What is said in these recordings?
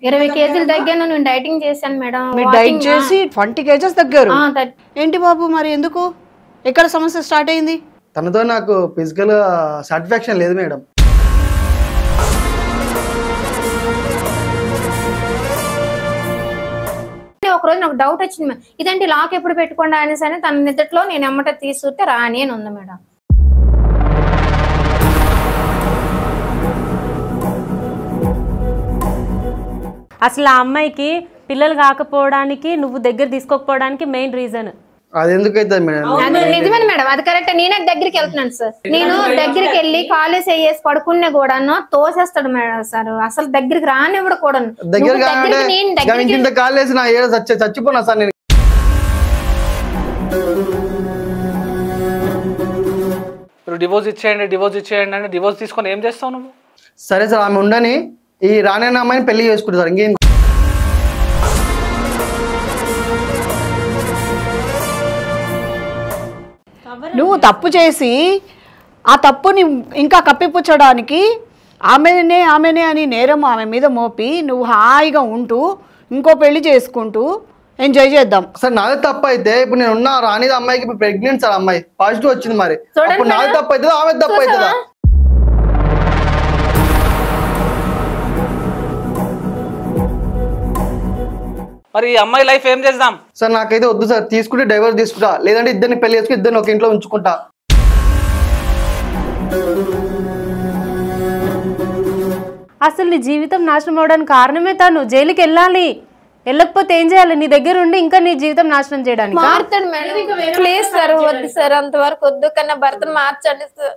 20 కేజీలు తగ్గాను. నేను డైటింగ్ చేశాను మేడం. మీరు డైట్ చేసి 20 కేజెస్ తగ్గారు. ఏంటి బాబు మరి ఎందుకు? ఎక్కడ సమస్య స్టార్ట్ అయింది? తనతో నాకు ఫిజికల్ సాటిస్ఫాక్షన్ లేదు మేడం. ఒకరోజు నాకు డౌట్ వచ్చింది, ఇదేంటి లాక్ ఎప్పుడు పెట్టుకోండి అనేసి అని తన నిద్రలో నేను ఎమ్మట తీసుకుంటే రాని అని ఉంది మేడం. అసలు ఆ అమ్మాయికి పిల్లలు కాకపోవడానికి నువ్వు దగ్గర తీసుకోకపోవడానికి మెయిన్ రీజన్ అది ఎందుకు అవుతుంది మేడం? నిజమే మేడం, అది కరెక్ట్. నేనే దగ్గరికి వెళ్తున్నాను సార్. నేను దగ్గరికి వెళ్ళి కాలేజ్ అయ్యేసి పడుకున్నా కూడా తోసేస్తాడు మేడం సార్. అసలు దగ్గరికి రానివ్వడు కూడా. చచ్చిపోనా సార్ నేను. డివోర్స్ ఇచ్చేయండి అంటే డివోర్స్ తీసుకొని ఏం చేస్తావు నువ్వు? సరే సార్, ఆమె ఉండని ఈ రానే అమ్మాయిని పెళ్లి చేసుకుంటారు సార్. ఇంకేం నువ్వు తప్పు చేసి ఆ తప్పుని ఇంకా కప్పిపుచ్చడానికి ఆమెనే అని నేరం ఆమె మీద మోపి నువ్వు హాయిగా ఉంటూ ఇంకో పెళ్లి చేసుకుంటూ ఎంజాయ్ చేద్దాం. సార్ నాది తప్పు అయితే ఇప్పుడు నేను ఉన్న రానిది అమ్మాయికి ఇప్పుడు ప్రెగ్నెంట్ సార్. అమ్మాయి పాజిటివ్ వచ్చింది. మరి అప్పుడు నాది తప్పు అవుతుందా ఆమె తప్పు అవుతుందా? మరి ఈ అమ్మాయి లైఫ్ ఏం చేద్దాం సార్? నాకైతే వద్దు సార్. తీసుకుంటే డైవర్స్ తీసుకుంటా, లేదంటే ఇద్దరిని పెళ్లి చేసుకుని ఇద్దరిని ఒక ఇంట్లో ఉంచుకుంటా. అసలు నీ జీవితం నాశనం అవడానికి కారణమే తను. జైలుకి వెళ్ళాలి, వెళ్ళకపోతే ఏం చేయాలి? నీ దగ్గర ఉండి ఇంకా నీ జీవితం నాశనం చేయడానికి. మారుతాడు మేడం, ప్లీజ్ సార్, వద్దు సార్, అంతవరకు వద్దు. కన్నా భర్తను మార్చండి సార్.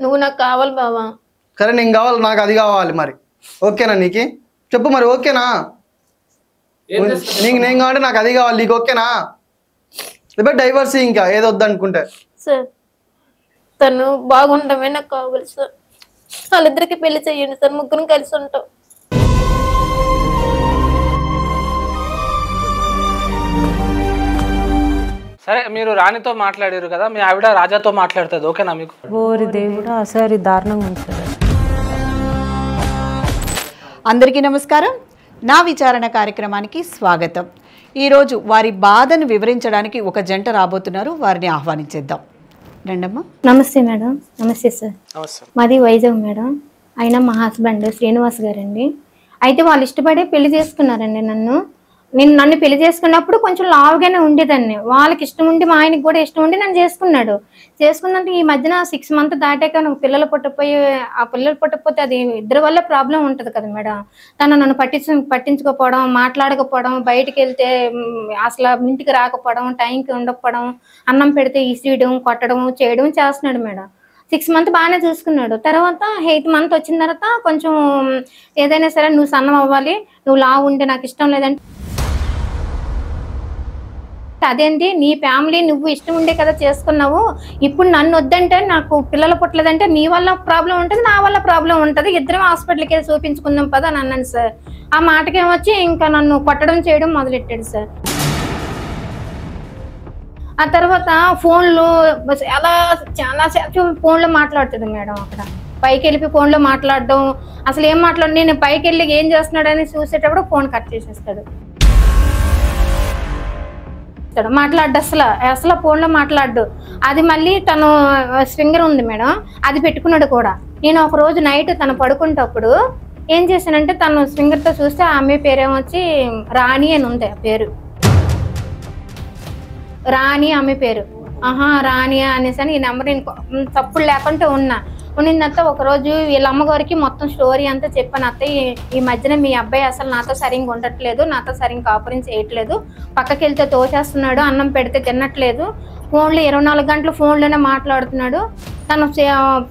నువ్వు నాకు కావాలి బావా. సరే నేను కావాలి, నాకు అది కావాలి. మరి ఓకేనా నీకు? చెప్పు మరి, ఓకేనా? నీకు నేను కావాలంటే నాకు అది కావాలి, నీకు ఓకేనా? లేకపోతే డైవర్స్ ఇంకా ఏదో వద్దు అనుకుంటే. సార్ తను బాగుండమే నాకు కావాలి సార్. వాళ్ళిద్దరికి పెళ్లి చెయ్యండి సార్, ముగ్గురు కలిసి ఉంటాం. సరే, మీరు రాణితో మాట్లాడారు కదా, మీ ఆవిడ రాజాతో మాట్లాడుతుంది, ఓకేనా మీకు? ఓరి దేవుడా, సరే దారుణంగా ఉంటుంది. అందరికీ నమస్కారం. నా విచారణ కార్యక్రమానికి స్వాగతం. ఈరోజు వారి బాధను వివరించడానికి ఒక జంట రాబోతున్నారు. వారిని ఆహ్వానించేద్దాం. రండమ్మా. నమస్తే మేడం. నమస్తే సార్. నమస్తే. మాది వైజాగ్ మేడం. ఆయన మా హస్బెండ్ శ్రీనివాస్ గారండి. అయితే వాళ్ళు ఇష్టపడి పెళ్లి చేసుకున్నారండి నన్ను. నన్ను పెళ్లి చేసుకున్నప్పుడు కొంచెం లావుగానే ఉండేదాన్ని. వాళ్ళకి ఇష్టం ఉండి మా ఆయనకి కూడా ఇష్టం ఉండి నన్ను చేసుకున్నంటే ఈ మధ్యన 6 months దాటాక నాకు పిల్లలు పుట్టపోయి, ఆ పిల్లలు పుట్టకపోతే అది ఇద్దరి వల్ల ప్రాబ్లం ఉంటుంది కదా మేడం. తను నన్ను పట్టించుకోకపోవడం, మాట్లాడకపోవడం, బయటికి వెళ్తే అసలు ఇంటికి రాకపోవడం, టైంకి ఉండకపోవడం, అన్నం పెడితే ఇసియడం, కొట్టడం, చేయడం చేస్తున్నాడు మేడం. 6 months బాగానే చూసుకున్నాడు. తర్వాత 8th month వచ్చిన తర్వాత కొంచెం ఏదైనా సరే నువ్వు సన్నం అవ్వాలి, నువ్వు లావు ఉంటే నాకు ఇష్టం లేదంటే, అదేంటి నీ ఫ్యామిలీ నువ్వు ఇష్టం ఉండే కదా చేసుకున్నావు, ఇప్పుడు నన్ను వద్దంటే నాకు పిల్లలు పుట్టలేదంటే నీ వల్ల ప్రాబ్లం ఉంటుంది, నా వల్ల ప్రాబ్లం ఉంటుంది, ఇద్దరం హాస్పిటల్కి వెళ్ళి చూపించుకుందాం పదా అని అన్నాను సార్. ఆ మాటకేమొచ్చి ఇంకా నన్ను కొట్టడం చేయడం మొదలెట్టాడు సార్. ఆ తర్వాత ఫోన్లో చాలా సేపు ఫోన్లో మాట్లాడుతుంది మేడం. అక్కడ పైకి వెళ్ళి ఫోన్లో మాట్లాడడం, అసలు ఏం మాట్లాడు, నేను పైకి వెళ్ళి ఏం చేస్తున్నాడు అని చూసేటప్పుడు ఫోన్ కట్ చేసేస్తాడు. మాట్లాడు అసలు ఫోన్లో మాట్లాడు. అది మళ్ళీ తను స్వింగర్ ఉంది మేడం, అది పెట్టుకున్నాడు కూడా. నేను ఒక రోజు నైట్ తను పడుకుంటప్పుడు ఏం చేశానంటే, తను స్వింగర్తో చూస్తే ఆ అమ్మాయి పేరేమొచ్చి రాణి అని ఉంది. ఆ పేరు రాణి, ఆమె పేరు. రాణి అనేసి అని ఈ నెంబర్ నేను తప్పుడు లేకుంటే ఉన్నంత ఒకరోజు వీళ్ళ అమ్మగారికి మొత్తం స్టోరీ అంతా చెప్పాను. అత్తయ్య ఈ మధ్యన మీ అబ్బాయి అసలు నాతో సరిగ్గా ఉండట్లేదు, నాతో సరిగ్గా కాపురం చేయట్లేదు, పక్కకి వెళ్తే తోచేస్తున్నాడు, అన్నం పెడితే తినట్లేదు, ఫోన్లో 24 గంటలు ఫోన్లోనే మాట్లాడుతున్నాడు. తను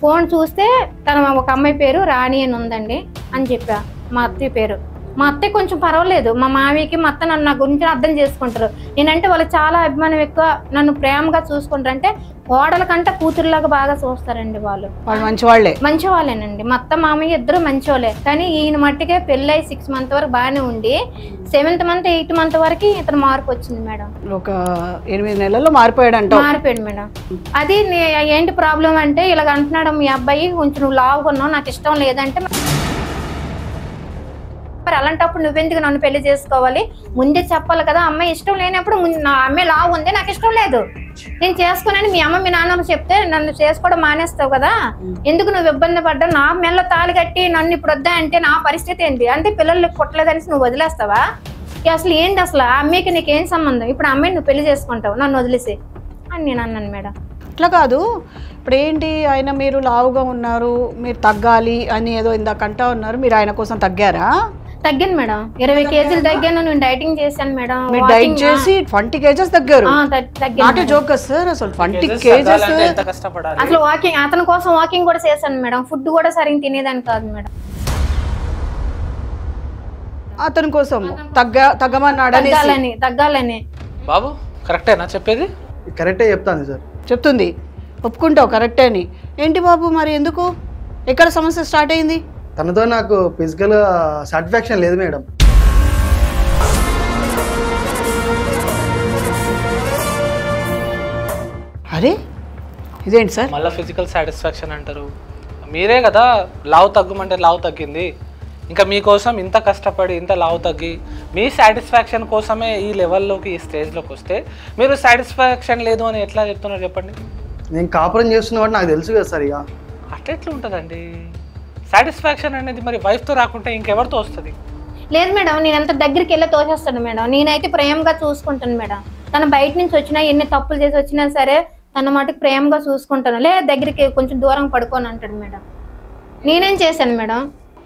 ఫోన్ చూస్తే తను ఒక అమ్మాయి పేరు రాణి అని ఉందండి అని చెప్పా. మా అత్తయ్య పేరు మా అత్తయ్య కొంచెం పర్వాలేదు, మా మామయ్యకి మా అత్త నన్ను నా గురించి అర్థం చేసుకుంటారు. నేనంటే వాళ్ళు చాలా అభిమానం ఎక్కువ, నన్ను ప్రేమగా చూసుకుంటారు. అంటే కోడల కంటే కూతురులాగా బాగా చూస్తారండి వాళ్ళు. మంచి వాళ్ళేనండి. మా అత్త మామయ్య ఇద్దరు మంచి వాళ్ళే. కానీ ఈయన మట్టికే పెళ్ళై 6 months వరకు బాగానే ఉండి 7th month 8th month వరకు ఇతను మార్పు వచ్చింది మేడం. ఒక 8 నెలల్లో మారిపోయాడు మేడం. అది ఏంటి ప్రాబ్లం అంటే ఇలాగ అంటున్నాడు మీ అబ్బాయి, కొంచెం నువ్వు లావుగా ఉన్నావు, నాకు ఇష్టం లేదంటే అలాంటప్పుడు నువ్వెందుకు నన్ను పెళ్లి చేసుకోవాలి, ముందే చెప్పాలి కదా. అమ్మాయి ఇష్టం లేనప్పుడు నా అమ్మాయి లావు ఉంది, నాకు ఇష్టం లేదు, నేను చేసుకున్నాను మీ అమ్మ మీ నాన్న చెప్తే నన్ను చేసుకోవడం మానేస్తావు కదా, ఎందుకు నువ్వు ఇబ్బంది పడ్డా, నా మెల్ల తాళి కట్టి నన్ను ఇప్పుడు వద్దా అంటే నా పరిస్థితి ఏంటి అంటే పిల్లలు పుట్టలేదనేసి నువ్వు వదిలేస్తావా, అసలు ఏంటి అసలు ఆ అమ్మాయికి నీకేం సంబంధం, ఇప్పుడు అమ్మాయిని నువ్వు పెళ్లి చేసుకుంటావు నన్ను వదిలేసి అని నేను అన్నాను మేడం. అట్లా కాదు, ఇప్పుడు ఏంటి ఆయన మీరు లావుగా ఉన్నారు, మీరు తగ్గాలి అని ఏదో ఇందాకంటా ఉన్నారు, మీరు ఆయన కోసం తగ్గారా? తగ్గాను మేడం, 20 kgs తగ్గాను. నేను డైటింగ్ చేశాను మేడం. డైట్ చేసి 20 kgs తగ్గారు? నాట్ ఏ జోక్ సార్, అసలు 20 kgs అసలు వాకింగ్, అతని కోసం వాకింగ్ కూడా చేశాను మేడం. ఫుడ్ కూడా సరిగ్గా తినేదాన్ని కాదు మేడం. అతని కోసం తగ్గాలని. బాబు కరెక్టేనా చెప్పేది? కరెక్టే చెప్తాను సార్. చెప్తుంది, ఒప్పుకుంటావు కరెక్టే అని. ఏంటి బాబు మరి ఎందుకు, ఎక్కడ సమస్య స్టార్ట్ అయింది? తనతో నాకు ఫిజికల్ సాటిస్ఫాక్షన్ లేదు మేడం. అరే ఇదేంటి సార్ మళ్ళీ ఫిజికల్ సాటిస్ఫాక్షన్ అంటారు? మీరే కదా లావు తగ్గమంటే లావు తగ్గింది. ఇంకా మీకోసం ఇంత కష్టపడి ఇంత లావు తగ్గి మీ సాటిస్ఫాక్షన్ కోసమే ఈ లెవెల్లోకి ఈ స్టేజ్లోకి వస్తే మీరు సాటిస్ఫాక్షన్ లేదు అని ఎట్లా చెప్తున్నారు చెప్పండి? నేను కాపురం చేస్తున్నా వాడు నాకు తెలుసు కదా సార్. ఇక అట్లా ఎట్లా ఉంటుందండి సాటిస్ఫాక్షన్ అనేది? మరి వైఫ్తో రాకుంటే ఇంకెవరితో వస్తుంది? లేదు మేడం, నేను ఎంత దగ్గరికి వెళ్ళి తోచేస్తాను మేడం. నేనైతే ప్రేమగా చూసుకుంటాను మేడం. తను బయట నుంచి వచ్చినా ఎన్ని తప్పులు చేసి వచ్చినా సరే తన మటుకు ప్రేమగా చూసుకుంటాను. లేదా దగ్గరికి కొంచెం దూరం పడుకోని అంటాడు మేడం. నేనేం చేశాను మేడం?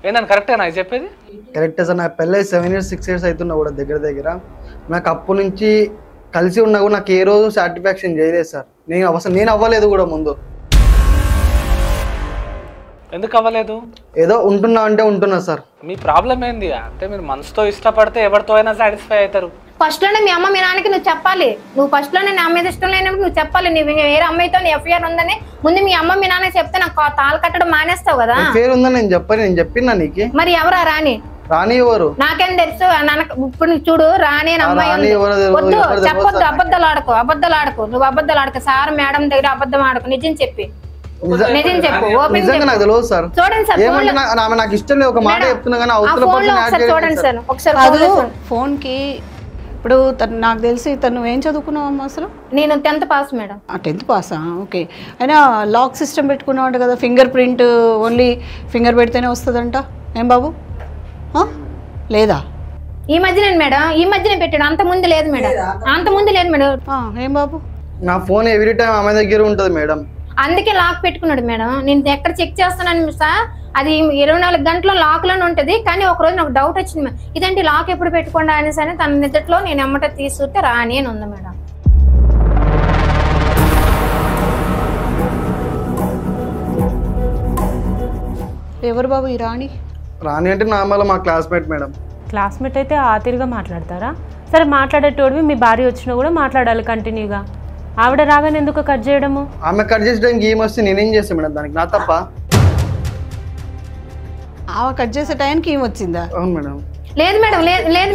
ఏంటని కరెక్టేనా చెప్పేది? కరెక్టే సార్. నాకు పెళ్ళి 7 years 6 years అవుతున్నా కూడా దగ్గర నాకు అప్పటి నుంచి కలిసి ఉన్నా కూడా నాకు ఏ రోజు సాటిస్ఫాక్షన్ చేయలేదు సార్. నేను అవ్వలేదు కూడా ముందు. ఎందుకు అవ్వలేదు? ఏదో ఉంటున్నా అంటే ఉంటున్నా సార్. మీ ప్రాబ్లం ఏంది అంటే మీరు మనసుతో ఇష్టపడితే ఎవరితో అయినా సాటిస్ఫై అవుతారు. ఫస్ట్ లోనే మీ అమ్మ మీ నాన్నకి నువ్వు చెప్పాలి. నువ్వు ఫస్ట్ లోనే నా మీద ఇష్టం లేనప్పుడు నువ్వు చెప్పాలి. నువ్వు వేరే అమ్మాయితో ఎఫ్ఐఆర్ ఉందని ముందు మీ అమ్మ మీ నాన్న చెప్తే నాకు తాళి కట్టడం మానేస్తావు కదా. పేరు ఉందని నేను చెప్పినా నీకు. మరి ఎవరా రాణి? రాణి ఎవరు నాకేం తెలుసు. ఇప్పుడు చూడు రాణి అమ్మాయి వద్దు చెప్పొద్దు. అబద్ధాలు ఆడకు నువ్వు అబద్ధాలు ఆడకు. సార్ మేడం దగ్గర అబద్ధం ఆడకు, నిజం చెప్పి నిజం చెప్పు. నిజంగా నాకు తెలియదు సార్. చూడండి సార్, నాకు ఇష్టం లేదు ఒక మాట చెప్తున్నా కానీ చూడండి సార్ ఒకసారి ఫోన్ కి. ఇప్పుడు నాకు తెలిసి తను ఏం చదువుకున్నావు అసలు? నేను 10th పాస్ మేడం. 10th పాసా? ఓకే. అయినా లాక్ సిస్టమ్ పెట్టుకున్నావు కదా, ఫింగర్ ప్రింట్ ఓన్లీ ఫింగర్ పెడితేనే వస్తుందంట. ఏం బాబు లేదా? ఈ మధ్యనే పెట్టాడు, అంత ముందు లేదు మేడం. ఏం బాబు? నా ఫోన్ ఎవ్రీ టైం ఆమె దగ్గర ఉంటుంది మేడం. అందుకే లాక్ పెట్టుకున్నాడు మేడం. నేను ఎక్కడ చెక్ చేస్తున్నాను సార్, అది 24 గంటల లాక్ లోనే ఉంటది. కానీ ఒక రోజు నాకు డౌట్ వచ్చింది, ఇదేంటి లాక్ ఎప్పుడు పెట్టుకోండి అనేసి అని తన నిద్రలో నేను ఎమ్మట తీసుకుంటే రాణి అని ఉంది మేడం. ఎవరు బాబు ఈ రాణి? రాణి అంటే నార్మల్ మా క్లాస్మేట్ మేడం. క్లాస్మేట్ అయితే ఆతిరిగా మాట్లాడతారా? సరే మాట్లాడేటోడివి మీ భార్య వచ్చినా కూడా మాట్లాడాలి కంటిన్యూగా. ఆవిడ రాగానే ఎందుకు కట్ చేయడము? ఆమె కట్ చేసడానికి ఏం వస్తే నేనేం చేస్తాను మేడం, దానికి నా తప్ప? ఆమె కట్ చేసే టైంకి ఏం వచ్చిందా? అవును మేడం. లేదు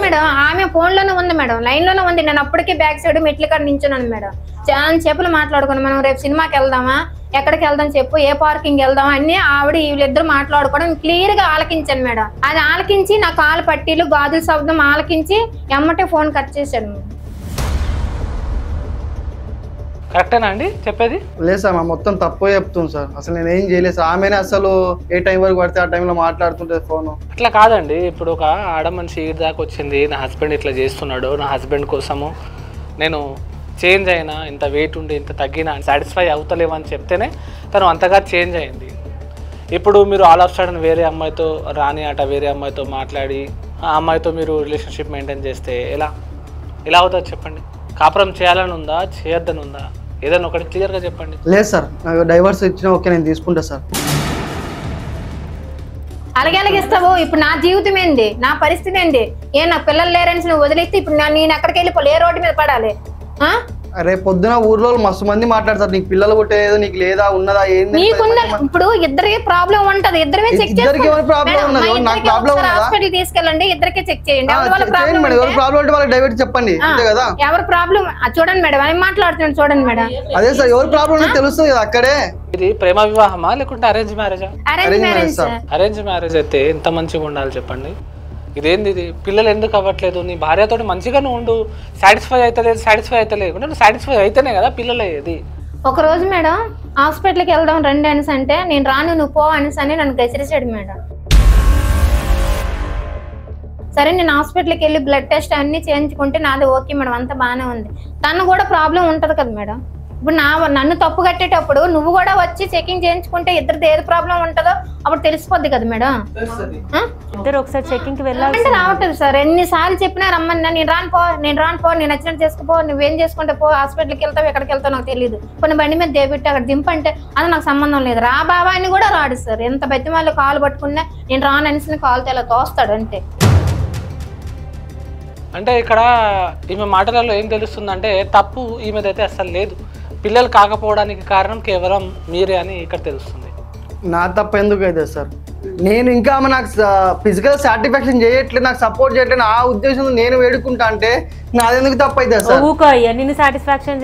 మేడం, ఆమె ఫోన్ లోనే ఉంది మేడం, లైన్ లోనే ఉంది. నేను అప్పటికే బ్యాక్ సైడ్ మెట్ల కాడ నించున్నాను మేడం. చాలా చెప్పులు మాట్లాడుకున్నాం. మనం రేపు సినిమాకి వెళ్దామా, ఎక్కడికి వెళ్దాం చెప్పు, ఏ పార్కింగ్ వెళ్దాం అన్ని ఆవిడ వీళ్ళిద్దరు మాట్లాడుకోవడం క్లియర్ గా ఆలకించాను మేడం. అది ఆలకించి నా కాలు పట్టీలు గాజుల శబ్దం ఆలకించి ఎమ్మటే ఫోన్ కట్ చేశాడు మేడం. కరెక్టేనా అండి చెప్పేది? లేదు సార్, మా మొత్తం తప్పు చెప్తుంది సార్. అసలు నేను ఏం చేయలేదు సార్. ఆమెనే అసలు ఏ టైం వరకు పడితే ఆ టైంలో మాట్లాడుతుంటే ఫోను. అట్లా కాదండి, ఇప్పుడు ఒక ఆడ మనిషి ఈ దాకా వచ్చింది, నా హస్బెండ్ ఇట్లా చేస్తున్నాడు, నా హస్బెండ్ కోసము నేను చేంజ్ అయినా, ఇంత వెయిట్ ఉండి ఇంత తగ్గినా సాటిస్ఫై అవుతలేమని చెప్తేనే తను అంతగా చేంజ్ అయింది. ఇప్పుడు మీరు ఆల్ ఆఫ్ సడన్ వేరే అమ్మాయితో రాని అట వేరే అమ్మాయితో మాట్లాడి ఆ అమ్మాయితో మీరు రిలేషన్షిప్ మెయింటైన్ చేస్తే ఎలా అవుతుంది చెప్పండి? కాపురం చేయాలని ఉందా, చేయొద్దని ఉందా? ఏదైనా ఒకటి క్లియర్గా చెప్పండి. లేదు సార్, నాకు డైవర్స్ ఇచ్చినా ఓకే, నేను తీసుకుంటా సార్. అలాగే ఇస్తావు. ఇప్పుడు నా జీవితం ఏంది, నా పరిస్థితి ఏంది? నా పిల్లలు లేరని నువ్వు వదిలేస్తే ఇప్పుడు నేను ఎక్కడికి వెళ్ళిపోలే, ఏ రోడ్డు మీద పడాలి? రేపు పొద్దున ఊర్లో మస్తు మంది మాట్లాడతారు, నీకు పిల్లలు పుట్టేది, నీకు లేదా ఉన్నదా ఏంది? నీకున్న ఇప్పుడు ఇద్దరికి ప్రాబ్లం ఉంటది, ఇద్దరిమే చెక్ హాస్పిటల్ తీసుకెళ్ళండి, ఇద్దరికే చెక్ చేయండి. ఎవరి ప్రాబ్లం చెప్పండి అంతే కదా. ఎవరి ప్రాబ్లం చూడండి మేడం, ఏం మాట్లాడుతున్నాడు చూడండి మేడం. అదే సార్, ఎవరి ప్రాబ్లం తెలుస్తుంది కదా అక్కడే. ఇది ప్రేమ వివాహమా లేకుంటే అరేంజ్ మ్యారేజా? Arrange marriage. అరేంజ్ మ్యారేజ్ అయితే ఎంత మంచిగా ఉండాలి చెప్పండి. ఇదేంది ఇది? పిల్లలు ఎందుకు అవ్వట్లేదు? నీ భార్యతో మంచిగా నువ్వు ఉండు, సాటిస్ఫై అవుతలేదు, సాటిస్ఫై అవుతలేదు, నువ్వు సాటిస్ఫై అయితేనే కదా పిల్లలు అయ్యేది. ఒక రోజు మేడం హాస్పిటల్కి వెళ్దాం రండి అనేసి అంటే నేను రాను నువ్వు పో అనేసి అని నన్ను గెసిరిచాడు మేడం. సరే నేను హాస్పిటల్కి వెళ్ళి బ్లడ్ టెస్ట్ అన్ని చేయించుకుంటే నాది ఓకే మేడం, అంతా బాగానే ఉంది. తను కూడా ప్రాబ్లం ఉంటది కదా మేడం. ఇప్పుడు నన్ను తప్పు కట్టేటప్పుడు నువ్వు కూడా వచ్చి చెకింగ్ చేయించుకుంటే ఇద్దరిది ఏది ప్రాబ్లం ఉంటుందో అప్పుడు తెలిసిపోద్ది కదా మేడం. ఇద్దరు ఒకసారి చెకింగ్ కి వెళ్ళాలి అంటే రావట్లేదు సార్, ఎన్నిసార్లు చెప్పినా రమ్మన్నా నేను రాను పో, నేను నచ్చినట్టు చేసుకోపో, నువ్వేం చేసుకుంటే పో, హాస్పిటల్కి వెళ్తావు ఎక్కడికి వెళ్తావు నాకు తెలియదు, కొన్ని బండి మీద దేబెట్టి అక్కడ దింపంటే అది నాకు సంబంధం లేదు. రా బాబా అని కూడా రాడు సార్, ఎంత బతి వాళ్ళు కాలు పట్టుకున్నా నేను రాను అనేసి కాలుతో ఇలా తోస్తాడు అంతే. అంటే ఇక్కడ ఈమె మాటలలో ఏం తెలుస్తుందంటే తప్పు ఈమెదైతే అసలు లేదు, పిల్లలు కాకపోవడానికి కారణం కేవలం మీరే అని ఇక్కడ తెలుస్తుంది. నా తప్పు ఎందుకు అయితే సార్, నేను ఇంకా ఆమె నాకు ఫిజికల్ సాటిస్ఫాక్షన్ చేయట్లేదు, నాకు సపోర్ట్ చేయట్లేదు, ఆ ఉద్దేశంతో నేను వేడుకుంటా అంటే నాదెందుకు తప్పు అయితే సార్? ఊకో అయ్యా, నిన్ను సాటిస్ఫాక్షన్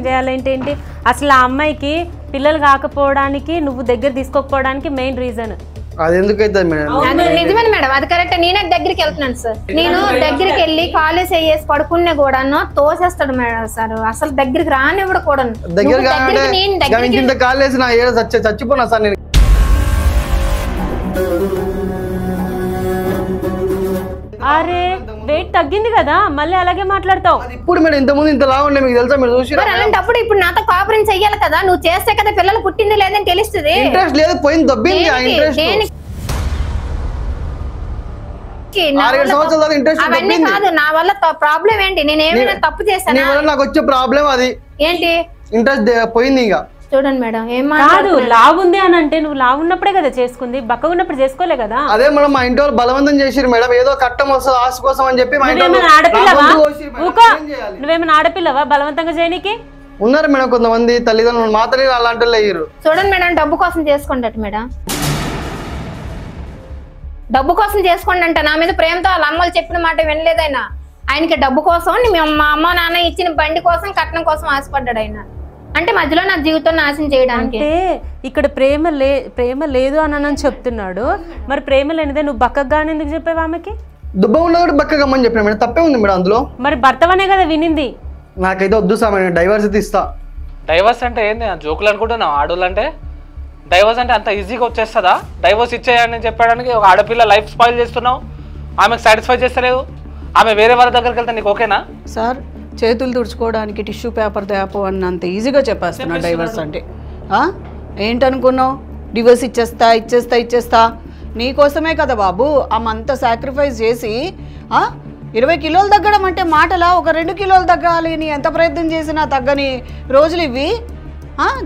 చేయాలి ఏంటి? అసలు ఆ అమ్మాయికి పిల్లలు కాకపోవడానికి నువ్వు దగ్గర తీసుకోకపోవడానికి మెయిన్ రీజన్ అది ఎందుకు అవుతుంది మేడం? నిజమే మేడం, అది కరెక్ట్. నేనే దగ్గరికి వెళ్తున్నాను సార్, నేను దగ్గరికి వెళ్ళి కాలేజ్ అయ్యేసి పడుకున్నా కూడా తోసేస్తాడు మేడం సార్, అసలు దగ్గరికి రానివ్వడు కూడా. దగ్గర కాలేజ్ నా ఏదో చచ్చిపోనా సార్ నేను. అరే వెయిట్ తగ్గింది కదా, మళ్ళీ అలాగే మాట్లాడతావు. ఇప్పుడు మేడం ఇంతకుముందు ఇంత లాగా ఉండే, మీకు తెలుసా? మీరు చూసి అలాంటప్పుడు ఇప్పుడు నాతో కాపురం చెయ్యాలి కదా, నువ్వు చేస్తే కదా పిల్లలు పుట్టింది లేదని తెలుస్తుంది. ఇంట్రెస్ట్ లేదు, పోయింది, దొబ్బింది ఆ ఇంట్రెస్ట్. అవన్నీ కాదు, నా వల్ల ప్రాబ్లం ఏంటి, నేను ఏమైనా తప్పు చేశాను? నాకు వచ్చే ప్రాబ్లం అది ఏంటి? ఇంట్రెస్ట్ పోయింది. ఇంకా చూడండి మేడం, ఏం కాదు లావుంది అని అంటే నువ్వు లావున్నప్పుడే కదా చేసుకుంది, బక్క ఉన్నప్పుడు చేసుకోలే కదా. అదే మేడం, మా ఇంటి వాళ్ళు బలవంతం చేసిరు మేడం, ఏదో కట్టం వస్తుంది ఆశ కోసం అని చెప్పి. నువ్వేమైనా ఆడపిల్లవా బలవంతంగా చేయనికి? ఉన్నారు మేడం కొంతమంది తల్లిదండ్రులు, మా తల్లి అలాంటి వాళ్ళు అయ్యారు. చూడండి మేడం, డబ్బు కోసం చేసుకోండి మేడం, డబ్బు కోసం చేసుకోండి అంట. నా మీద ప్రేమతో వాళ్ళ అమ్మలు చెప్పిన మాట వినలేదైనా, ఆయనకి డబ్బు కోసం మా అమ్మ నాన్న ఇచ్చిన బండి కోసం కట్నం కోసం ఆశపడ్డాడు ఆయన. అంటే మధ్యలో నా జీవితం నాశనం చేయడానికి. అంటే ఇక్కడ ప్రేమ లేదు అని చెప్తున్నాడు, మరి ప్రేమ లేనిదే నువ్వు బక్కగానే ఎందుకు చెప్పావు ఆమెకి? దుబ్బ ఉన్నప్పుడు బక్కగమ్మని చెప్పిన మేడం, తప్పే ఉంది మేడం అందులో. మరి భర్తవనే కదా వినింది. నాకైతే వద్దు సార్, డైవర్స్ ఇస్తా. డైవర్స్ అంటే ఏంది జోకులు అనుకుంటున్నావు? ఆడోళ్ళు అంటే డైవర్స్ అంటే అంత ఈజీగా వచ్చేస్తుందా? డైవర్స్ ఇచ్చేయని చెప్పడానికి ఒక ఆడపిల్ల లైఫ్ స్పాయిల్ చేస్తున్నావు, ఆమెకు సాటిస్ఫై చేస్తలేదు, ఆమె వేరే వాళ్ళ దగ్గరికి వెళ్తే నీకు ఓకేనా? సార్ చేతులు తుడుచుకోవడానికి టిష్యూ పేపర్ తేపో అన్నంత ఈజీగా చెప్పేస్తున్నా డైవర్స్ అంటే. ఏంటనుకున్నావు? డివోర్స్ ఇచ్చేస్తా నీకోసమే కదా బాబు ఆమె అంత సాక్రిఫైస్ చేసి 20 కిలోలు తగ్గడం అంటే మాటలా? ఒక 2 కిలోలు తగ్గాలి, నీ ఎంత ప్రయత్నం చేసినా తగ్గని రోజులు ఇవి.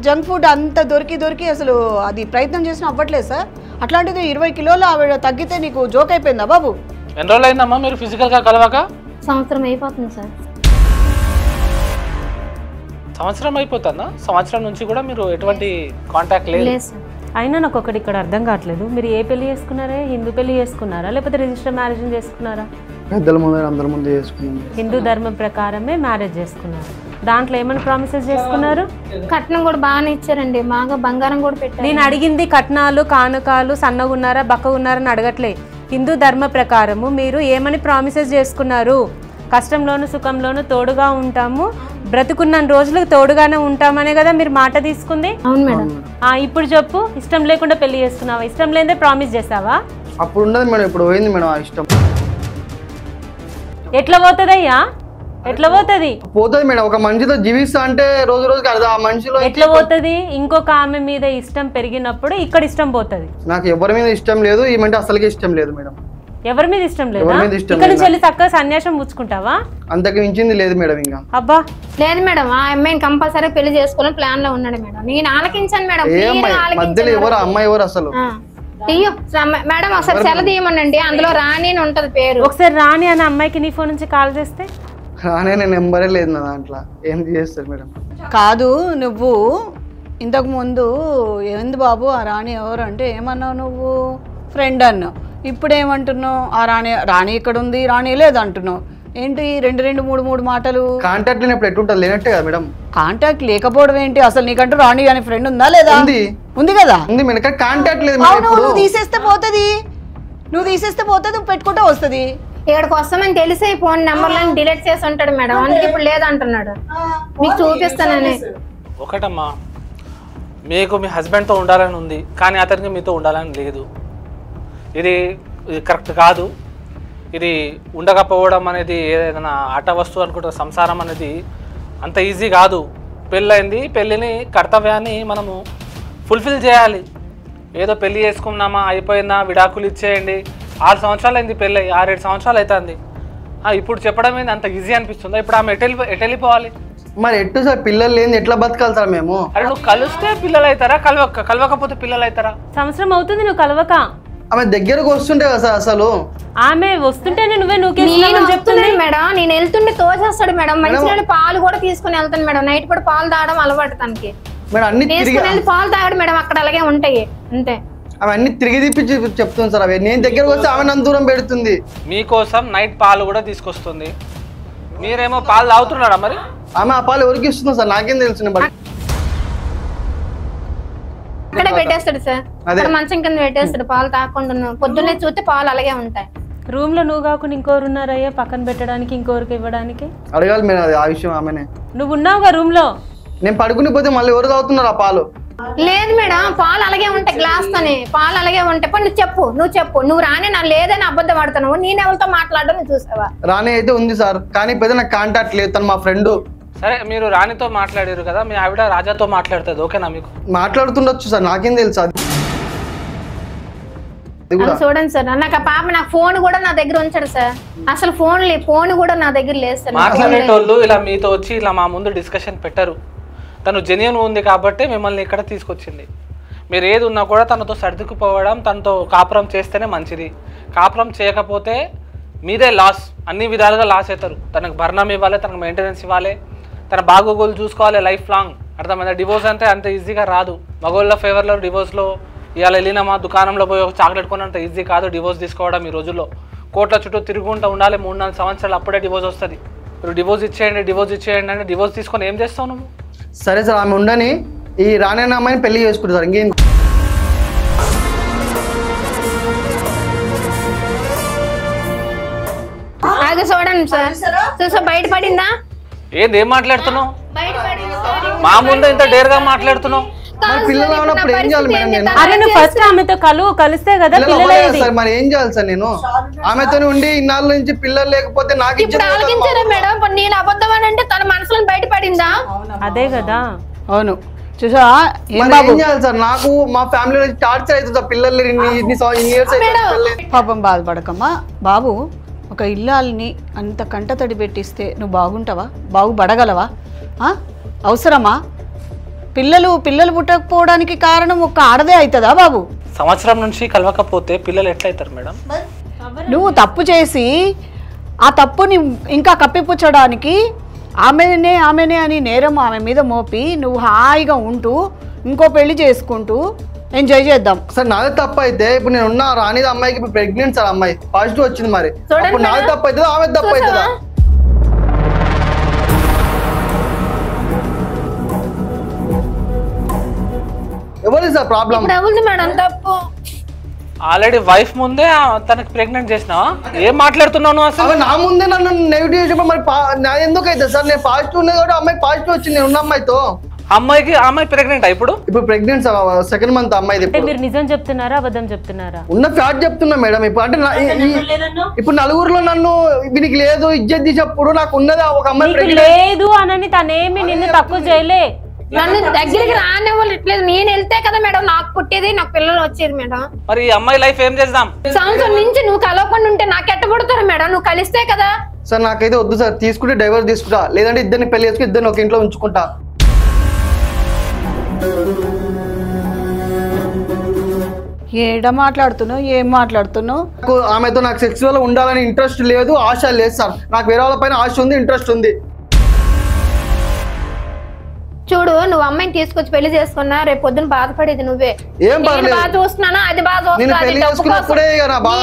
జంక్ ఫుడ్ అంత దొరికి అసలు అది ప్రయత్నం చేసినా అవ్వట్లేదు సార్. అట్లాంటిది 20 కిలోలు ఆవిడ తగ్గితే నీకు జోక్ అయిపోయిందా బాబు? ఎన్ని రోజులు అయిందమ్మా మీరు ఫిజికల్గా కలవాక? సంవత్సరం అయిపోతుంది సార్. సంవత్సరం అయిపోతుందా? సంవత్సరం నుంచి కూడా మీరు ఎటువంటి కాంటాక్ట్ లేదు? అయినా నాకు ఒకటి ఇక్కడ అర్థం కావట్లేదు, మీరు ఏ పెళ్లి చేసుకున్నారా? హిందూ పెళ్లి చేసుకున్నారా లేకపోతే రిజిస్టర్ మ్యారేజ్ చేసుకున్నారా? పెద్దల ముందు అందరి ముందు చేసుకున్నాం. హిందూ ధర్మం ప్రకారమే మ్యారేజ్ చేసుకున్నారు. దాంట్లో ఏమైనా ప్రామిసెస్ చేసుకున్నారు? కట్నం కూడా బాగానే ఇచ్చారండి, బాగా బంగారం కూడా పెట్టారు. నేను అడిగింది కట్నాలు కానుకాలు సన్నగా ఉన్నారా బక్క ఉన్నారని అడగట్లే. హిందూ ధర్మ ప్రకారము మీరు ఏమని ప్రామిసెస్ చేసుకున్నారు? కష్టంలోను సుఖంలోను తోడుగా ఉంటాము, బ్రతుకున్న రోజులకు తోడుగానే ఉంటామనే కదా మీరు మాట తీసుకుంది. అవును మేడం. ఇప్పుడు చెప్పు, ఇష్టం లేకుండా పెళ్లి చేసుకున్నావా? ఇష్టం లేదే ప్రామిస్ చేసావా? అప్పుడు ఉండదు మేడం, ఇప్పుడు పోయింది మేడం ఆ ఇష్టం. ఎట్లా పోతుందయ్యా? ఎట్లా పోతుంది? పోతుంది మేడం, ఒక మనిషితో జీవిస్తా అంటే రోజు రోజుకి అది ఆ మనిషిలో ఎట్లా పోతుంది? ఇంకొక ఆమె మీద ఇష్టం పెరిగినప్పుడు ఇక్కడ ఇష్టం పోతుంది. నాకు ఎవరి మీద ఇష్టం లేదు, ఈమెంటే అసలుకి ఇష్టం లేదు మేడం. ఎవరి మీద ఇష్టం లేదు? ఇక్కడ నుంచి వెళ్ళి చక్కగా సన్యాసం పుచ్చుకుంటావా? అంతకు మించింది లేదు మేడం. ఇంకా అబ్బా లేదు మేడం, ఆ అమ్మాయిని కంపల్సరీ పెళ్లి చేసుకోవాలని ప్లాన్ లో ఉన్నాడు మేడం. నేను ఆలకించాను మేడం. మధ్యలో ఎవరు అమ్మాయి ఎవరు అసలు? మేడం ఒకసారి సెల తీయమనండి, అందులో రాణి అని ఉంటది పేరు. ఒకసారి రాణి అనే అమ్మాయికి నీ ఫోన్ నుంచి కాల్ చేస్తే రాణి అనే నెంబరే లేదు నా దాంట్లో. ఏం చేస్తారు మేడం? కాదు, నువ్వు ఇంతకు ముందు ఏంది బాబు ఆ రాణి ఎవరు అంటే ఏమన్నావు? నువ్వు ఫ్రెండ్ అన్నావు. ఇప్పుడు ఏమంటున్నావు? ఆ రాణి ఇక్కడ ఉంది, రాణి లేదంటున్నావు. ఏంటి రెండు మూడు మాటలు? కాంటాక్ట్ లేనప్పుడు ఎట్లుంటుంది? లేనట్టే కదా మేడం. కాంటాక్ట్ లేకపోవడం ఏంటి? అసలు నీకంటూ రాణి అనే ఫ్రెండ్ ఉందా లేదా? ఉంది కదా. ఉంది మేడం, కానీ కాంటాక్ట్ లేదు. నువ్వు తీసేస్తే పోతుంది, నువ్వు పెట్టుకుంటే వస్తుంది. ఇక్కడికి వస్తామని తెలిసి ఫోన్ నెంబర్లను డిలీట్ చేసి ఉంటాడు మేడం, అందుకే ఇప్పుడు లేదంటున్నాడు. మీకు చూపిస్తానని. ఒకటమ్మా, మీకు మీ హస్బెండ్తో ఉండాలని ఉంది, కానీ అతనికి మీతో ఉండాలని లేదు. ఇది కరెక్ట్ కాదు. ఇది ఉండకపోవడం అనేది ఏదైనా ఆట వస్తువు అనుకుంటారు. సంసారం అనేది అంత ఈజీ కాదు. పెళ్ళైంది, పెళ్ళిని కర్తవ్యాన్ని మనము ఫుల్ఫిల్ చేయాలి. ఏదో పెళ్ళి చేసుకున్నామా, అయిపోయిందా, విడాకులు ఇచ్చేయండి, 6 సంవత్సరాలు అయింది పెళ్ళి, 6-7 సంవత్సరాలు అవుతుంది, ఇప్పుడు చెప్పడం ఏంది అంత ఈజీ అనిపిస్తుందా? ఇప్పుడు ఆమె ఎటు వెళ్ళిపోవాలి? మరి ఎట్టు సార్, పిల్లలు లేని ఎట్లా బతకాలి సార్ మేము? అరే నువ్వు కలిస్తే పిల్లలు అవుతారా, కలవకపోతే పిల్లలు అవుతారా? సంవత్సరం అవుతుంది నువ్వు కలవక. ఆమె దగ్గరకు వస్తుంటే కదా సార్, అసలు ఆమె వస్తుంటేనే నువ్వే చెప్తున్నాను మేడం. నేను వెళ్తుంటే తోచేస్తాడు మేడం. మంచిగా పాలు కూడా తీసుకుని వెళ్తాను మేడం. నైట్ కూడా పాలు తాగడం అలవాటు తనకి. మేడం అన్ని తీసుకుని పాలు తాగడం మేడం, అక్కడ అలాగే ఉంటాయి అంతే. అవి అన్ని తిరిగి తిప్పి చెప్తుంది సార్. అవి నేను దగ్గరకు వస్తే ఆమె నన్ను దూరం పెడుతుంది. మీకోసం నైట్ పాలు కూడా తీసుకొస్తుంది, మీరేమో పాలు తాగుతున్నారా? మరి ఆమె ఆ పాలు ఎవరికి ఇస్తుంది సార్? నాకేం తెలుసు. అక్కడే పెట్టేస్తాడు సార్, అక్కడ మంచం కింద పెట్టేస్తాడు పాలు తాగకుండా. పొద్దున్నే చూస్తే పాలు అలాగే ఉంటాయి. రూమ్ లో నువ్వు కాకుండా ఇంకోరు ఉన్నారయ్యా పక్కన పెట్టడానికి, ఇంకోరికి ఇవ్వడానికి? అడగాలి మేడం ఆ విషయం ఆమెనే. నువ్వు ఉన్నావుగా రూమ్ లో. నేను పడుకుని పోతే మళ్ళీ ఎవరు తాగుతున్నారు ఆ పాలు? లేదు మేడం, పాలు అలాగే ఉంటాయి, గ్లాస్ తోనే పాలు అలాగే ఉంటాయి. నువ్వు చెప్పు నువ్వు రానే నా లేదని అబద్ధం ఆడుతున్నావు. నేను ఎవరితో మాట్లాడడం నువ్వు చూసావా? రాణి అయితే ఉంది సార్, కానీ పెద్ద నాకు కాంటాక్ట్ లేదు. తను మా ఫ్రెండ్. సరే, మీరు రాణితో మాట్లాడారు కదా, మీ ఆవిడ రాజాతో మాట్లాడుతుంది, ఓకేనా? మీకు మాట్లాడుతుండొచ్చు సార్, నాకేం తెలుసు. చూడండి సార్, నాకు ఆ పాప నాకు ఫోన్ కూడా నా దగ్గర ఉంచాడు సార్. అసలు ఫోన్ కూడా నా దగ్గర లేదు సార్. మాట్లాడేటోళ్ళు ఇలా మీతో వచ్చి ఇలా మా ముందు డిస్కషన్ పెట్టరు. తను జెన్యూన్ ఉంది కాబట్టి మిమ్మల్ని ఇక్కడ తీసుకొచ్చింది. మీరు ఏది ఉన్నా కూడా తనతో సర్దుకుపోవడం, తనతో కాపురం చేస్తేనే మంచిది. కాపురం చేయకపోతే మీదే లాస్, అన్ని విధాలుగా లాస్ అవుతారు. తనకు భరణం ఇవ్వాలి, తనకు మెయింటెనెన్స్ ఇవ్వాలి, తన బాగోగులు చూసుకోవాలి లైఫ్ లాంగ్. అర్థమైందా? డివోర్స్ అంటే అంత ఈజీగా రాదు. మగోళ్ళ ఫేవర్లో డివోర్స్లో ఇవాళ వెళ్ళినామా దుకాణంలో పోయి ఒక చాక్లెట్ కొనంత ఈజీ కాదు డివోర్స్ తీసుకోవడం. ఈ రోజుల్లో కోట్ల చుట్టూ తిరుగుకుంటూ ఉండాలి, 3-4 సంవత్సరాలు, అప్పుడే డివోర్స్ వస్తుంది. మీరు డివోర్స్ ఇచ్చేయండి అంటే డివోర్స్ తీసుకొని ఏం చేస్తావు నువ్వు? సరే సార్, ఆమె ఉండని. ఈ రాణి అనే అమ్మాయిని పెళ్లి చేసుకుంటారు సార్. ఇంకేం చూడండి సార్, చూసా బయటపడిందా? ఏం మాట్లాడుతున్నావు? మా ముందు ఇంత డేర్గా మాట్లాడుతున్నావు. పిల్లలు ఉన్నప్పుడు ఏం చేయాలి మేడం? నేను అరే నువ్వు ఫస్ట్ ఆమెతో కలిస్తే కదా పిల్లలు. సార్ మరి ఏం చేయాలి సార్? నేను ఆమెతో ఉండి ఇన్నాళ్ళ నుంచి పిల్లలు లేకపోతే నాకు ఇప్పుడు ఆలోచించారా మేడం? నేను అబద్ధం అని అంటే తన మనసులో బయటపడిందా? అదే కదా. అవును, చూసా ఏం చేయాలి సార్? నాకు మా ఫ్యామిలీ టార్చర్ అవుతుంది. పిల్లలు పాపం బాధపడకమ్మా బాబు. ఒక ఇల్లాల్ని అంత కంటతడి పెట్టిస్తే నువ్వు బాగుంటావా? బాగుపడగలవా? అవసరమా? పిల్లలు పుట్టకపోవడానికి కారణం ఒక ఆడదే అవుతుందా బాబు? సంవత్సరం నుంచి కలవకపోతే పిల్లలు ఎట్లయితారు మేడం? నువ్వు తప్పు చేసి ఆ తప్పుని ఇంకా కప్పిపుచ్చడానికి ఆమెనే అని నేరం ఆమె మీద మోపి నువ్వు హాయిగా ఉంటూ ఇంకో పెళ్లి చేసుకుంటూ ఎంజాయ్ చేద్దాం. సార్ నాది తప్పు అయితే ఇప్పుడు నేను ఉన్న రాణి అమ్మాయికి ఇప్పుడు ప్రెగ్నెంట్ సార్, అమ్మాయి పాజిటివ్ వచ్చింది. మరి అప్పుడు నాది తప్పు అవుతుందా ఆమె తప్పు అవుతుందా? ఎవరి సార్ ప్రాబ్లం? మేడం తప్పు ఆల్రెడీ వైఫ్ ముందే తనకి ప్రెగ్నెంట్ చేసినావా? ఏం మాట్లాడుతున్నావు అసలు? నా ముందే నన్ను నెగిటివ్ చెప్పి మరి ఎందుకు అయితే సార్? నేను పాజిటివ్ ఉన్నది కూడా అమ్మాయి పాజిటివ్ వచ్చింది. నేను ఉన్న అమ్మాయితో అమ్మాయి ప్రెగ్నెంట్ ఇప్పుడు ప్రెగ్నెంట్ సెకండ్ మంత్ అమ్మాయి. మీరు నిజం చెప్తున్నారా అబద్ధం చెప్తున్నారా? ఉన్న ఫ్యాక్ట్ చెప్తున్నా మేడం. ఇప్పుడు అంటే ఇప్పుడు నలుగురులో నన్ను వీనికి లేదు ఇజ్జత్ తీసేప్పుడు నాకు ఉన్నది ఒక అమ్మాయి లేదు అని తనేమి నిన్ను తక్కువ చేయలే. నన్ను దగ్గరికి రానివ్వట్లేదు. నేను వెళ్తే కదా మేడం నాకు పుట్టేది, నాకు పిల్లలు వచ్చేది మేడం. మరి ఈ అమ్మాయి లైఫ్ ఏం చేద్దాం? సంవత్సరం నుంచి నువ్వు కలవకుండా ఉంటే నాకు ఎట్ట పుడతారు మేడం? నువ్వు కలిస్తే కదా. సార్ నాకైతే వద్దు సార్, తీసుకుంటే డైవర్స్ తీసుకుంటా, లేదంటే ఇద్దరిని పెళ్లి చేసుకుని ఇద్దరిని ఒక ఇంట్లో ఉంచుకుంటా. ఏడ మాట్లాడుతున్నావు, ఏం మాట్లాడుతున్నావు? ఆమెతో నాకు సెక్సువల్ ఉండాలని ఇంట్రెస్ట్ లేదు, ఆశ లేదు సార్. నాకు వేరే వాళ్ళపైన ఆశ ఉంది, ఇంట్రెస్ట్ ఉంది. చూడు, నువ్వు అమ్మాయిని తీసుకొచ్చి పెళ్లి చేసుకున్నా రేపు పొద్దున బాధపడేది నువ్వే. ఏం బాధలేదు, బాగా చూస్తున్నానా, అది బాగా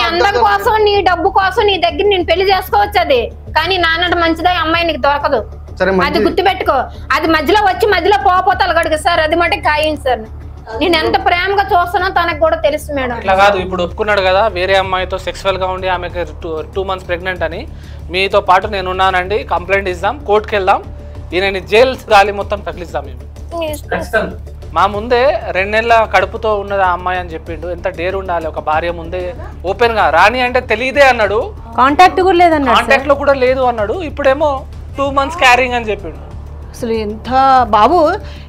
అందం కోసం, నీ డబ్బు కోసం నీ దగ్గర నేను పెళ్లి చేసుకోవచ్చు. అది కానీ నాన్నట మంచిదా అమ్మాయి నీకు దొరకదు, అది గుర్తు పెట్టుకో. అది మధ్యలో వచ్చి మధ్యలో పోతాలు గడుగు సార్, అది మటుకు ఖాయం సార్. నేను ఎంత ప్రేమగా చూస్తున్నా తనకు కూడా తెలుసు మేడం. ఇట్లా కాదు, ఇప్పుడు ఒప్పుకున్నాడు కదా వేరే అమ్మాయితో సెక్సువల్ గా ఉండి ఆమెకి 2 months ప్రెగ్నెంట్ అని. మీతో పాటు నేను ఉన్నానండి, కంప్లైంట్ ఇద్దాం, కోర్టుకి వెళ్దాం, ఈయన జైలు గాలి మొత్తం తగిలిస్తాం మేము. మా ముందే 2 నెలల కడుపుతో ఉన్నది ఆ అమ్మాయి అని చెప్పిండు. ఎంత డేర్ ఉండాలి ఒక భార్య ముందే ఓపెన్ గా. రాణి అంటే తెలియదే అన్నాడు, కాంటాక్ట్ కూడా లేదన్నాడు, కాంటాక్ట్ లో కూడా లేదు అన్నాడు. ఇప్పుడేమో 2 months క్యారింగ్ అని చెప్పిండు. అసలు ఎంత బాబు,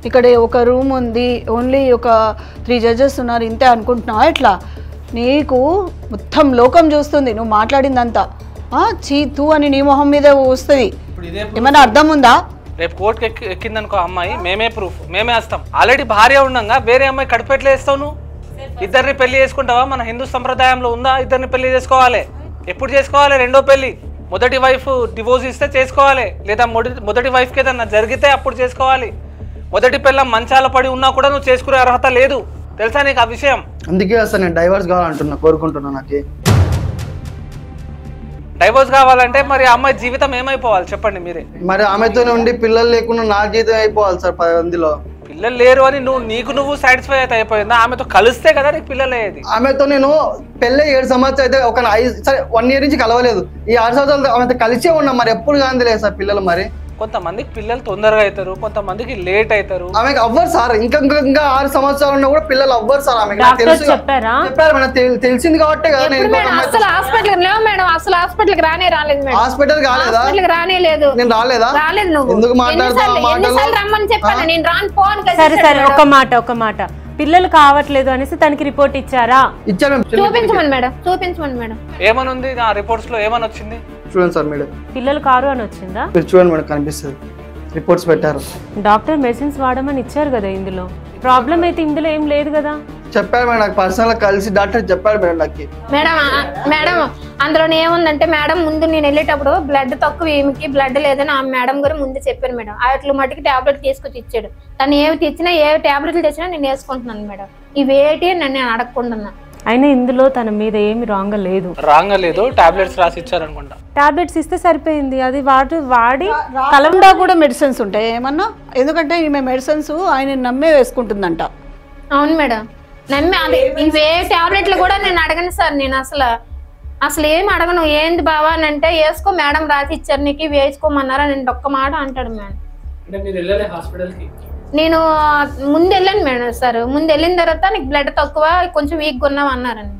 ఇక్కడ ఒక రూమ్ ఉంది, ఓన్లీ ఒక 3 judges ఉన్నారు, ఇంతే అనుకుంటున్నావా? ఎట్లా నీకు మొత్తం లోకం చూస్తుంది నువ్వు మాట్లాడిందంతా. చీతూ అని నీ మొహం మీద వస్తుంది, ఏమైనా అర్థం ఉందా? రేపు కోర్టుకి ఎక్కిందనుకో అమ్మాయి, మేమే ప్రూఫ్, మేమే వస్తాం. ఆల్రెడీ భార్య ఉండగా వేరే అమ్మాయి కడుపెట్లే వేస్తావు నువ్వు? ఇద్దరిని పెళ్లి చేసుకుంటావా? మన హిందూ సంప్రదాయంలో ఉందా ఇద్దరిని పెళ్లి చేసుకోవాలి? ఎప్పుడు చేసుకోవాలి? రెండో పెళ్లి. మొదటి వైఫ్ డివోర్స్ ఇస్తే చేసుకోవాలి, లేదా మొదటి వైఫ్కి ఏదన్నా జరిగితే అప్పుడు చేసుకోవాలి. మొదటి పిల్ల మంచాల పడి ఉన్నా కూడా నువ్వు చేసుకునే అర్హత లేదు, తెలుసా నీకు ఆ విషయం? అందుకే అసలు నేను డైవర్స్ కావాలంటున్నా, కోరుకుంటున్నా. నాకు డైవోర్స్ కావాలంటే మరి అమ్మాయి జీవితం ఏమైపోవాలి చెప్పండి మీరే. మరి ఆమెతోనే ఉండి పిల్లలు లేకుండా నా జీవితం అయిపోవాలి సార్. 10 మందిలో పిల్లలు లేరు అని నీకు సాటిస్ఫై అయితే అయిపోయిందా? ఆమెతో కలిస్తే కదా నీకు పిల్లలు అయ్యేది. ఆమెతో నేను పెళ్ళి 7 సంవత్సరాలు అయితే ఒక 1 year నుంచి కలవలేదు. ఈ 6 సంవత్సరాలు ఆమెతో కలిసే ఉన్నాం, మరి ఎప్పుడు కానీ లేదు సార్ పిల్లలు. మరి కొంతమందికి పిల్లలు తొందరగా అవుతారు, కొంతమందికి లేట్ అవుతారు. ఆమెకు అవ్వరు సార్, ఇంకా 6 సంవత్సరాలు ఉన్నా కూడా పిల్లలు అవ్వరు సార్. ఆమెకు చెప్పారా? చెప్పారు మేడం, తెలిసింది కాబట్టి కదా. అసలు హాస్పిటల్ లేవు మేడం, అసలు హాస్పిటల్కి రాలేదు మేడం. హాస్పిటల్ కాలేదా? రానే లేదు. నేను రాలేదా? రాలేదు. నువ్వు ఎందుకు మాట్లాడుతున్నావు? రమ్మని చెప్పాను నేను, రాను ఫోన్. సరే సరే, ఒక మాట పిల్లలు కావట్లేదు అనేసి తనకి రిపోర్ట్ ఇచ్చారా? ఇచ్చాను. చూపించమని మేడం, చూపించమని మేడం. ఏమని ఉంది నా రిపోర్ట్స్ లో? ఏమని వచ్చింది చూడండి సార్. మేడం పిల్లలు కారు అని వచ్చిందా? మీరు చూడండి మేడం, కనిపిస్తుంది, రిపోర్ట్స్ పెట్టారు. డాక్టర్ మెడిసిన్స్ వాడమని ఇచ్చారు కదా, ఇందులో ప్రాబ్లం అయితే ఇందులో ఏం లేదు కదా. చెప్పారు మేడం, నాకు పర్సనల్ కలిసి డాక్టర్ చెప్పాడు మేడం నాకు. మేడం అందులో ఏముందంటే మేడం, ముందు నేను వెళ్ళేటప్పుడు బ్లడ్ తక్కువ, ఏమికి బ్లడ్ లేదని ఆ మేడం గారు ముందు చెప్పారు మేడం. అట్లా మటుకు టాబ్లెట్ తీసుకొచ్చి ఇచ్చాడు. తను ఏమి తెచ్చినా, ఏ టాబ్లెట్లు తెచ్చినా నేను వేసుకుంటున్నాను మేడం. ఇవేటి నన్ను అడగకుండా. అయినా ఇందులో తన మీద ఏమి రాంగ్ లేదు, టాబ్లెట్స్ రాసి ఇచ్చారనుకుంటా. టాబ్లెట్స్ ఇస్తే సరిపోయింది, అది వాడి కలండా కూడా మెడిసిన్స్ ఉంటాయి ఏమన్నా? ఎందుకంటే ఈమె మెడిసిన్స్ ఆయన నమ్మే వేసుకుంటుందంట. అవును మేడం, నమ్మి. అది ఇవే టాబ్లెట్లు కూడా నేను అడగను సార్. నేను అసలు ఏం అడగను. ఏంది బావా అని అంటే, వేసుకో మేడం రాసి ఇచ్చారు నీకు, వేసుకోమన్నారా? నేను ఒక్క మాట అంటాడు మేడం. నేను ముందు వెళ్ళాను మేడం సార్. ముందు వెళ్ళిన తర్వాత నీకు బ్లడ్ తక్కువ, కొంచెం వీక్గా ఉన్నావు అన్నారండి.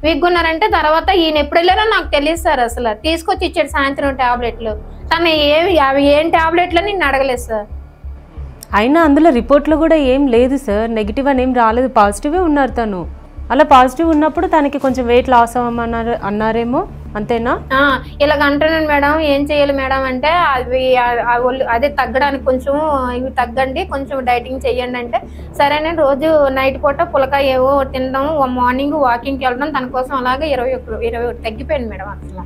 వీక్గా ఉన్నారంటే తర్వాత ఈయన ఎప్పుడు వెళ్ళారో నాకు తెలియదు సార్. అసలు తీసుకొచ్చి ఇచ్చాడు సాయంత్రం టాబ్లెట్లు. తను అవి ఏం టాబ్లెట్లు నేను అడగలేదు సార్. అయినా అందులో రిపోర్ట్లో కూడా ఏం లేదు సార్, నెగిటివ్ అని ఏం రాలేదు, పాజిటివే ఉన్నారు తను. అలా పాజిటివ్ ఉన్నప్పుడు తనకి కొంచెం వెయిట్ లాస్ అవ్వమన్నారు అన్నారేమో, అంతేనా? ఇలాగ అంటున్నాను మేడం. ఏం చేయాలి మేడం అంటే, అదే తగ్గడానికి కొంచెం ఇవి తగ్గండి, కొంచెం డైటింగ్ చెయ్యండి అంటే, సరే నేను రోజు నైట్ పూట పులకాయ ఏవో తినడం, మార్నింగ్ వాకింగ్కి వెళ్ళడం, తన కోసం అలాగే 21 తగ్గిపోయింది మేడం. అసలు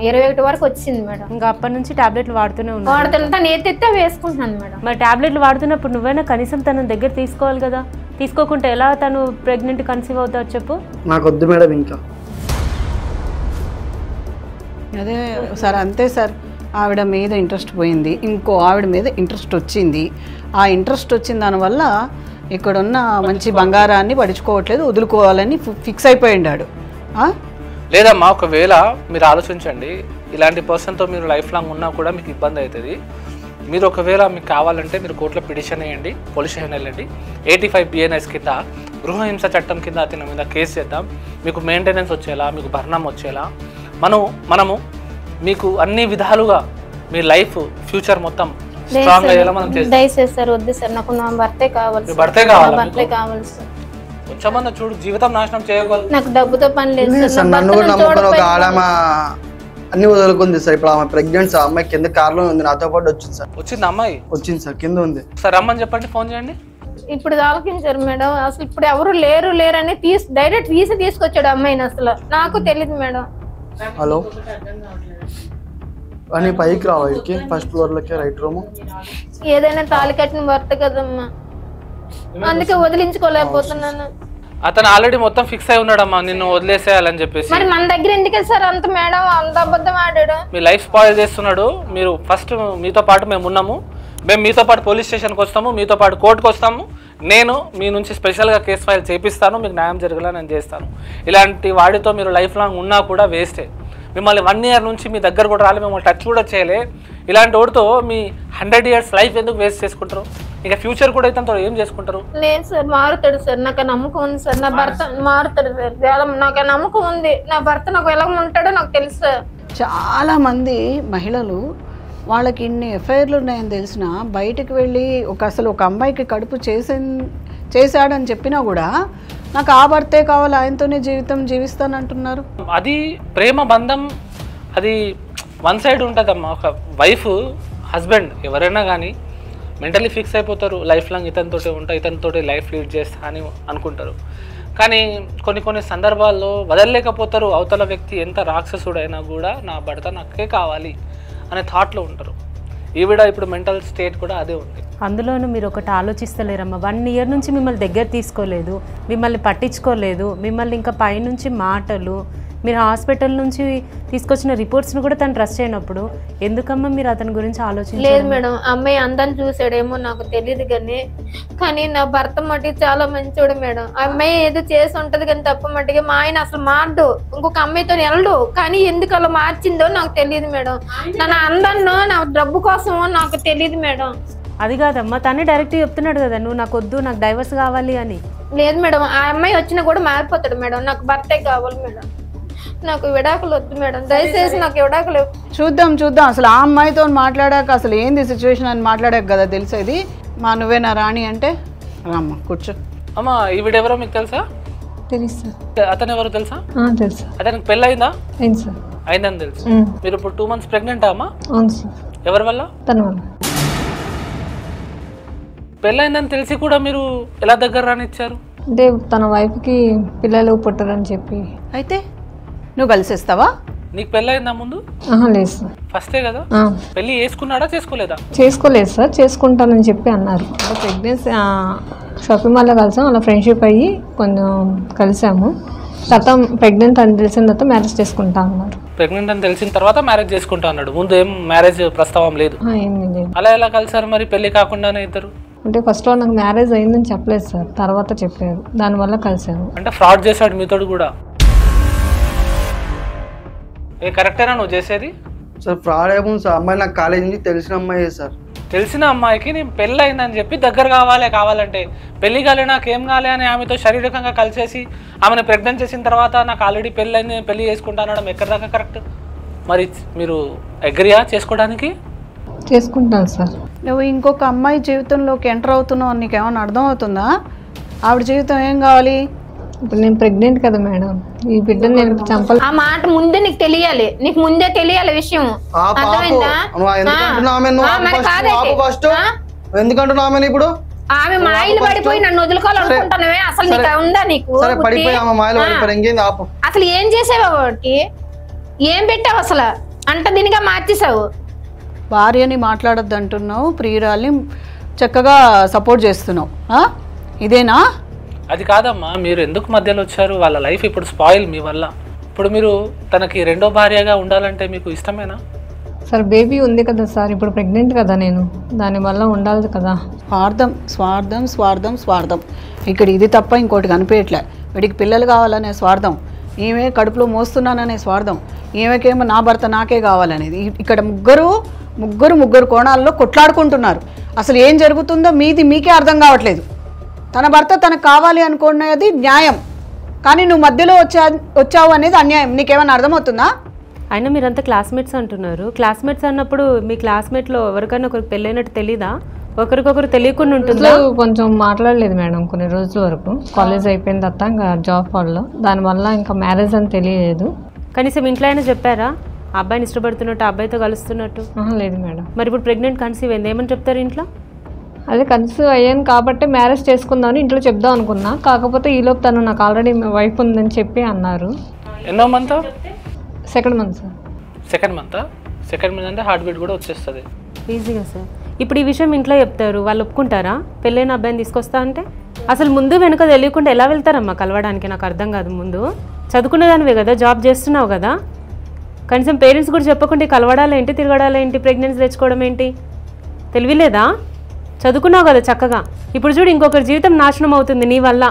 21 వరకు వచ్చింది మేడం. ఇంకా అప్పటి నుంచి టాబ్లెట్లు వాడుతూనే వాడుతుంటా, నేతెత్తే వేసుకుంటున్నాను మేడం. మరి టాబ్లెట్లు వాడుతున్నప్పుడు నువ్వైనా కనీసం తన దగ్గర తీసుకోవాలి కదా. తీసుకోకుంటే ఎలా తను ప్రెగ్నెంట్ కన్సీవ్ అవుతారు చెప్పు? నాకు వద్దు మేడం ఇంకా. అదే సార్, అంతే సార్. ఆవిడ మీద ఇంట్రెస్ట్ పోయింది, ఇంకో ఆవిడ మీద ఇంట్రెస్ట్ వచ్చింది. ఆ ఇంట్రెస్ట్ వచ్చిన దానివల్ల ఇక్కడున్న మంచి బంగారాన్ని పడుచుకోవట్లేదు, వదులుకోవాలని ఫిక్స్ అయిపోయిండాడు. లేదమ్మా, ఒకవేళ మీరు ఆలోచించండి, ఇలాంటి పర్సన్తో మీరు లైఫ్ లాంగ్ ఉన్నా కూడా మీకు ఇబ్బంది అవుతుంది. మీరు ఒకవేళ మీకు కావాలంటే మీరు కోర్టులో పిటిషన్ వేయండి, పోలీస్ స్టేషన్ వెళ్ళండి. 85 BNS కింద గృహహింస చట్టం కింద అతని మీద కేసు చేద్దాం. మీకు మెయింటెనెన్స్ వచ్చేలా, మీకు భరణం వచ్చేలా మనము మీకు అన్ని విధాలుగా మీ లైఫ్ ఫ్యూచర్ మొత్తం స్ట్రాంగ్ అయ్యేలా మనం చేస్తాం. దయచేసి సార్ వద్దు సార్, నాకు నా భర్తే కావాలి. భర్తే కావాలి సార్. కొంచెమన్నా చూడు, జీవితం నాశనం చేయగలరు. నాకు డబ్బుతో పని లేదు సార్. నన్ను కూడా నమ్ముకొని ఒక ఆడమ అన్ని వదులుకుంది సార్. ఇప్పుడు ఆమె ప్రెగ్నెంట్ సార్. అమ్మాయి కింద కార్లో ఉంది, నాతో పాటు వచ్చింది సార్. వచ్చింది అమ్మాయి? వచ్చింది సార్, కింద ఉంది సార్. రమ్మని చెప్పండి, ఫోన్ చేయండి. ఇప్పుడు ఆలోచించారు మేడం. అసలు ఇప్పుడు ఎవరు లేరని డైరెక్ట్ తీసుకొచ్చాడు అమ్మాయిని. అసలు నాకు తెలియదు మేడం. హలో అని పైకి రావాకి ఫస్ట్ ఫ్లోర్లోకి రైట్ రూమ్. ఏదైనా తాళి కట్టిన భర్త కదమ్మా, అందుకే వదిలించుకోలేకపోతున్నాను. అతను ఆల్రెడీ మొత్తం ఫిక్స్ అయి ఉన్నాడమ్మా నిన్ను వదిలేసేయాలని చెప్పేసి. మరి మన దగ్గర ఎందుకు సార్ అంత మేడం అంత అబద్ధం ఆడాడు? మీ లైఫ్ స్పాయిల్ చేస్తున్నాడు. మీరు ఫస్ట్ మీతో పాటు మేము ఉన్నాము, మేము మీతో పాటు పోలీస్ స్టేషన్కి వస్తాము, మీతో పాటు కోర్టుకు వస్తాము. నేను మీ నుంచి స్పెషల్గా కేసు ఫైల్ చేపిస్తాను, మీకు న్యాయం జరిగేలా నేను చేస్తాను. ఇలాంటి వాడితో మీరు లైఫ్ లాంగ్ ఉన్నా కూడా వేస్టే. మిమ్మల్ని 1 year నుంచి మీ దగ్గర కూడా రాలే, మిమ్మల్ని టచ్ కూడా చేయలే. ఇలాంటి వాడితో మీ 100 years లైఫ్ ఎందుకు వేస్ట్ చేసుకుంటారు? ఇక ఫ్యూచర్ కూడా అయితే ఏం చేసుకుంటారు? లేదు సార్, మారుతాడు సార్, నాకు నమ్మకం ఉంది సార్. నా భర్త మారుతాడు సార్, నాకు నమ్మకం ఉంది. నా భర్త నాకు ఎలా ఉంటాడో నాకు తెలుసు సార్. చాలా మంది మహిళలు వాళ్ళకి ఇన్ని ఎఫ్ఐఆర్లు ఉన్నాయని తెలిసినా బయటకు వెళ్ళి అసలు ఒక అమ్మాయికి కడుపు చేశాడని చెప్పినా కూడా నాకు ఆ భర్తే కావాలి, ఆయనతోనే జీవితం జీవిస్తానంటున్నారు. అది ప్రేమ బంధం, అది 1 side ఉంటుందమ్మా. ఒక వైఫ్ హస్బెండ్ ఎవరైనా కానీ మెంటలీ ఫిక్స్ అయిపోతారు, లైఫ్ లాంగ్ ఇతనితోటే ఉంటా, ఇతనితోటి లైఫ్ లీడ్ చేస్తా అని అనుకుంటారు. కానీ కొన్ని సందర్భాల్లో వదలలేకపోతారు. అవతల వ్యక్తి ఎంత రాక్షసుడైనా కూడా నా భర్త నాకే కావాలి అనే థాట్లో ఉంటారు. ఈవిడ ఇప్పుడు మెంటల్ స్టేట్ కూడా అదే ఉంది. అందులోనూ మీరు ఒకటి ఆలోచిస్తలేరమ్మా. 1 year నుంచి మిమ్మల్ని దగ్గర తీసుకోలేదు, మిమ్మల్ని పట్టించుకోలేదు, మిమ్మల్ని ఇంకా పైనుంచి మాటలు, మీరు హాస్పిటల్ నుంచి తీసుకొచ్చిన రిపోర్ట్స్ను కూడా తను ట్రస్ట్ చేయనప్పుడు ఎందుకమ్మా మీరు అతని గురించి ఆలోచించలేదు? లేదు మేడం, అమ్మాయి అందరిని చూసాడేమో నాకు తెలియదు, కానీ నా భర్త మట్టికి చాలా మంచోడు మేడం. అమ్మాయి ఏదో చేసి ఉంటది కానీ తప్ప మట్టిగా మా ఆయన అసలు మారడు, ఇంకొక అమ్మాయితో వెళ్ళడు. కానీ ఎందుకు అలా మార్చిందో నాకు తెలియదు మేడం. నా అందరినో నా డబ్బు కోసమో నాకు తెలియదు మేడం. అది కాదమ్మా, తనే డైరెక్ట్ చెప్తున్నాడు కదా, నువ్వు నాకు వద్దు, నాకు డైవర్స్ కావాలి అని. లేదు మేడం, ఆ అమ్మాయి వచ్చినా కూడా మారిపోతాడు మేడం. నాకు భర్తే కావాలి మేడం, నాకు విడాకులు వద్దు మేడం, దయచేసి నాకు విడాకులు. చూద్దాం అసలు ఆ అమ్మాయితో మాట్లాడాక అసలు ఏంది సిచ్యువేషన్ అని మాట్లాడాక కదా తెలిసేది. నువ్వేనా రాణి అంటే రామ్మ కూర్చో. అమ్మా ఈవిడెవరో మీకు తెలుసా? తెలుసు సార్. అతను ఎవరో తెలుసా? తెలుసు. అతనికి పెళ్ళి అయిందా? అయింది సార్. అయిందని తెలుసు. మీరు ఇప్పుడు 2 months ప్రెగ్నెంటా అమ్మా? అవును సార్. ఎవరి వల్ల? తన వల్ల. పెళ్ళయిందని తెలిసి కూడా మీరు ఎలా దగ్గర రానిచ్చారు? అంటే తన వైఫ్కి పిల్లలు పుట్టరని చెప్పి. అయితే నువ్వు కలిసేస్తావా? నీకు పెళ్ళయిందా ముందు? లేదు సార్. ఫస్టే కదా. పెళ్ళి చేసుకున్నాడా చేసుకోలేదా? చేసుకోలేదు సార్, చేసుకుంటానని చెప్పి అన్నారు. ప్రెగ్నెన్సీ షాపింగ్ మాల్లో కలిసాం, అలా ఫ్రెండ్షిప్ అయ్యి కొంచెం కలిసాము. తర్వాత ప్రెగ్నెంట్ అని తెలిసిన తర్వాత మ్యారేజ్ చేసుకుంటా అన్నారు. ప్రెగ్నెంట్ అని తెలిసిన తర్వాత మ్యారేజ్ చేసుకుంటా అన్నాడు, ముందు ఏం మ్యారేజ్ ప్రస్తావం లేదు. ఏమీ లేదు. అలా ఎలా కలిసారు మరి పెళ్లి కాకుండానే ఇద్దరు? అంటే ఫస్ట్ నాకు మ్యారేజ్ అయిందని చెప్పలేదు సార్, తర్వాత చెప్పారు, దానివల్ల కలిసాము. అంటే ఫ్రాడ్ చేశాడు మీతోడు కూడా. ఏ కరెక్టేనా నువ్వు చేసేది? సార్ ఫ్రాడ్ ఏముంది సార్, అమ్మాయి నాకు కాలేజ్ నుంచి తెలిసిన అమ్మాయి సార్. తెలిసిన అమ్మాయికి నేను పెళ్ళి అయిందని చెప్పి దగ్గర కావాలంటే పెళ్లి కాలే నాకేం కాలే అని ఆమెతో శారీరకంగా కలిసేసి ఆమెను ప్రెగ్నెంట్ చేసిన తర్వాత నాకు ఆల్రెడీ పెళ్ళి అయింది, నేను పెళ్లి చేసుకుంటా అనడం ఎక్కడ దాకా కరెక్ట్? మరి మీరు అగ్రియా చేసుకోవడానికి? చేసుకుంటాను సార్. నువ్వు ఇంకొక అమ్మాయి జీవితంలోకి ఎంటర్ అవుతున్నావు అని నీకేమైనా అర్థం అవుతుందా? ఆవిడ జీవితం ఏం కావాలి? ఇప్పుడు నేను ప్రెగ్నెంట్ కదా మేడం, ఈ బిడ్డను నేను చంపాలి. ఆ మాట ముందే నీకు తెలియాలి, నీకు ముందే తెలియాలి విషయం. ఎందుకంటున్నావు ఇప్పుడు? ఆమె మాయలు పడిపోయి నన్ను వదులుకోవాలనుకుంటున్నావే, అసలు నీకు ఉందా? నీకు అసలు ఏం చేసావు? వాడికి ఏం పెట్టావు? అసలు అంట దీనిగా మార్చేసావు. భార్యని మాట్లాడొద్దు అంటున్నావు, ప్రియురాల్ని చక్కగా సపోర్ట్ చేస్తున్నావు, ఇదేనా? అది కాదమ్మా, మీరు ఎందుకు మధ్యలో వచ్చారు? వాళ్ళ లైఫ్ ఇప్పుడు స్పాయిల్ మీ వల్ల. ఇప్పుడు మీరు తనకి 2వ భార్యగా ఉండాలంటే మీకు ఇష్టమేనా? సార్ బేబీ ఉంది కదా సార్, ఇప్పుడు ప్రెగ్నెంట్ కదా నేను, దానివల్ల ఉండాలి కదా. స్వార్థం ఇక్కడ ఇది తప్ప ఇంకోటి కనిపించట్లే. వీడికి పిల్లలు కావాలనే స్వార్థం, ఈమె కడుపులో మోస్తున్నాననే స్వార్థం, ఈమెకేమో నా భర్త నాకే కావాలనేది. ఇక్కడ ముగ్గురు కోణాల్లో కొట్లాడుకుంటున్నారు. అసలు ఏం జరుగుతుందో మీకే అర్థం కావట్లేదు. తన భర్త తనకు కావాలి అనుకునేది న్యాయం, కానీ నువ్వు మధ్యలో వచ్చావు అనేది అన్యాయం. నీకేమైనా అర్థమవుతుందా? అయినా మీరంతా క్లాస్మేట్స్ అంటున్నారు. క్లాస్మేట్స్ అన్నప్పుడు మీ క్లాస్మేట్లో ఎవరికైనా ఒకరికి పెళ్ళైనట్టు తెలీదా? ఒకరికొకరు తెలియకుండా ఉంటుందా? కొంచెం మాట్లాడలేదు మేడం కొన్ని రోజుల వరకు, కాలేజ్ అయిపోయిన తర్వాత ఇంకా జాబ్ ఫాల్లో, దానివల్ల ఇంకా మ్యారేజ్ అని తెలియలేదు. కనీసం ఇంట్లో అయినా చెప్పారా అబ్బాయిని ఇష్టపడుతున్నట్టు, అబ్బాయితో కలుస్తున్నట్టు? లేదు మేడం. మరి ఇప్పుడు ప్రెగ్నెంట్ కన్సీవ్ అయింది, ఏమని చెప్తారు ఇంట్లో? అదే కన్సీవ్ అయ్యాను కాబట్టి మ్యారేజ్ చేసుకుందామని ఇంట్లో చెప్దాం అనుకున్నా. కాకపోతే ఈలోపు తను నాకు ఆల్రెడీ వైఫ్ ఉందని చెప్పి అన్నారు. ఎన్నో month? 2nd month sir. Second month అంటే హార్ట్ బీట్ కూడా వచ్చేస్తుంది ఈజీగా సార్. ఇప్పుడు ఈ విషయం ఇంట్లో చెప్తారు, వాళ్ళు ఒప్పుకుంటారా పెళ్ళైన అబ్బాయిని తీసుకొస్తా అంటే? అసలు ముందు వెనుక తెలియకుండా ఎలా వెళ్తారమ్మా కలవడానికి? నాకు అర్థం కాదు. ముందు చదువుకునేదానివే కదా, జాబ్ చేస్తున్నావు కదా, కనీసం పేరెంట్స్ కూడా చెప్పకుండా కలవడాలేంటి, తిరగడాలేంటి, ప్రెగ్నెన్సీ తెచ్చుకోవడం ఏంటి? తెలివిలేదా? చదువుకున్నావు కదా చక్కగా. ఇప్పుడు చూడు ఇంకొకరి జీవితం నాశనం అవుతుంది నీ వల్ల.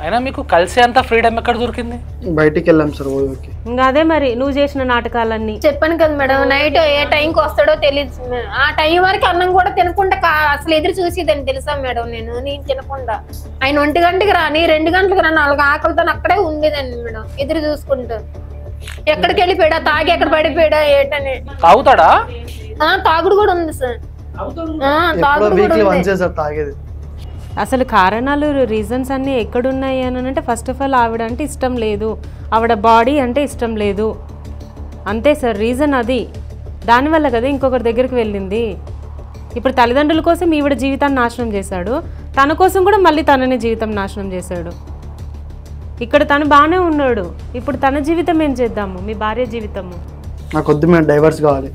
అయినా మీకు కలిసే అంత ఫ్రీడమ్ ఎక్కడ దొరికింది? బయటికి వెళ్ళాం సార్ ఓకే. ఇంకా అదే మరి నువ్వు చేసిన నాటకాలన్నీ. చెప్పాను కదా మేడం, నైట్ ఏ టైంకి వస్తాడో తెలియదు. ఆ టైం వరకు అన్నం కూడా తినకుండా అసలు ఎదురు చూసేదని తెలుసా మేడం. నేను తినకుండా ఆయన 1 గంటకి రాని 2 గంటలకు రా 4 ఆకలితో అక్కడే ఉండేదండి మేడం, ఎదురు చూసుకుంటూ. ఎక్కడికి వెళ్ళిపోయాడా, తాగి ఎక్కడ పడిపోయాడా ఏటని. తాగుతాడా? తాగుడు కూడా ఉంది సార్. తాగేది. అసలు కారణాలు రీజన్స్ అన్నీ ఎక్కడున్నాయి అని అంటే ఫస్ట్ ఆఫ్ ఆల్ ఆవిడ అంటే ఇష్టం లేదు, ఆవిడ బాడీ అంటే ఇష్టం లేదు, అంతే సార్ రీజన్ అది. దానివల్ల కదా ఇంకొకరి దగ్గరికి వెళ్ళింది. ఇప్పుడు తల్లిదండ్రుల కోసం ఈవిడ జీవితాన్ని నాశనం చేశాడు, తన కోసం కూడా మళ్ళీ తనని జీవితం నాశనం చేశాడు. ఇక్కడ తను బాగానే ఉన్నాడు, ఇప్పుడు తన జీవితం ఏం చేద్దాము? మీ భార్య జీవితము. నాకు వద్దు మేడం, డైవర్స్ కావాలి.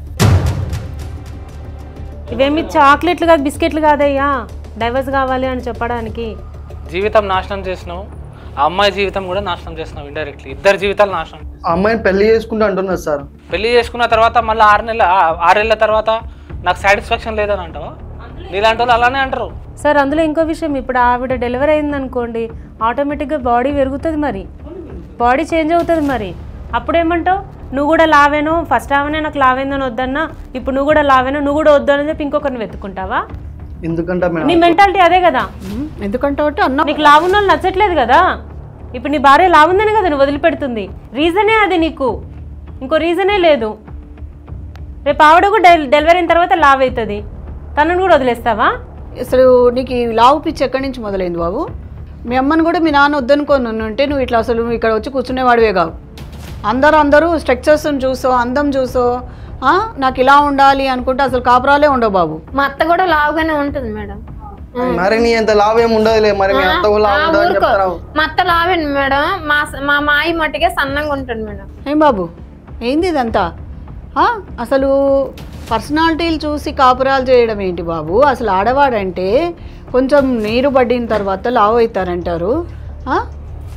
ఇవేమి చాక్లెట్లు కాదు, బిస్కెట్లు కాదయ్యా డైవర్స్ కావాలి అని చెప్పడానికి. జీవితం నాశనం చేసినావు, ఆ అమ్మాయి జీవితం కూడా నాశనం చేసినావు ఇండైరెక్ట్లీ. ఇద్దరు జీవితాలు నాశనం. ఆ అమ్మాయిని పెళ్లి చేసుకుంటా అంటున్నారు సార్. పెళ్లి చేసుకున్న తర్వాత మళ్ళీ 6 నెలల తర్వాత నాకు సాటిస్ఫాక్షన్ లేదని అంటావా? నీలాంటి వాళ్ళు అలానే అంటారు సార్. అందులో ఇంకో విషయం, ఇప్పుడు ఆవిడ డెలివరీ అయింది అనుకోండి, ఆటోమేటిక్గా బాడీ పెరుగుతుంది, మరి బాడీ చేంజ్ అవుతుంది. మరి అప్పుడేమంటావు? నువ్వు కూడా లావేనో, ఫస్ట్ ఆమెనే నాకు లావైందని వద్దన్నా, ఇప్పుడు నువ్వు కూడా లావేనో, నువ్వు కూడా వద్దని చెప్పి ఇంకొకరిని వెతుక్కుంటావా? ఎందుకంటే నీ మెంటాలిటీ అదే కదా. ఎందుకంటే నీకు లావున్న వాళ్ళు నచ్చట్లేదు కదా, ఇప్పుడు నీ భార్య లావుందని కదా నువ్వు వదిలిపెడుతుంది. రీజనే అది, నీకు ఇంకో రీజనే లేదు. రేపు ఆవిడ కూడా డెలివరీ అయిన తర్వాత లావ్ అవుతుంది, తనను కూడా వదిలేస్తావా? అసలు నీకు ఈ లావు పిచ్చి ఎక్కడి నుంచి మొదలైంది బాబు? మీ అమ్మని కూడా మీ నాన్న వద్దనుకొని ఉంటే నువ్వు ఇట్లా అసలు నువ్వు ఇక్కడ వచ్చి కూర్చునేవాడివే కావు. అందరూ స్ట్రక్చర్స్ని చూసో, అందం చూసో, నాకు ఇలా ఉండాలి అనుకుంటే అసలు కాపురాలే ఉండవు బాబు. మా అత్త కూడా లావుగానే ఉంటుంది మేడం. మరి నీ ఎంత లావు ఏమి ఉండదులే. మరి మీ అత్త కూడా లావు ఉంటుందని చెప్తారు. మా అత్త లావేండి మేడం, మా మాయి మట్టుకే సన్నంగా ఉంటుంది మేడం. ఏం బాబు ఏంది ఇదంతా? అసలు పర్సనాలిటీలు చూసి కాపురాలు చేయడం ఏంటి బాబు? అసలు ఆడవాడంటే కొంచెం నీరు పడిన తర్వాత లావు అవుతారంటారు.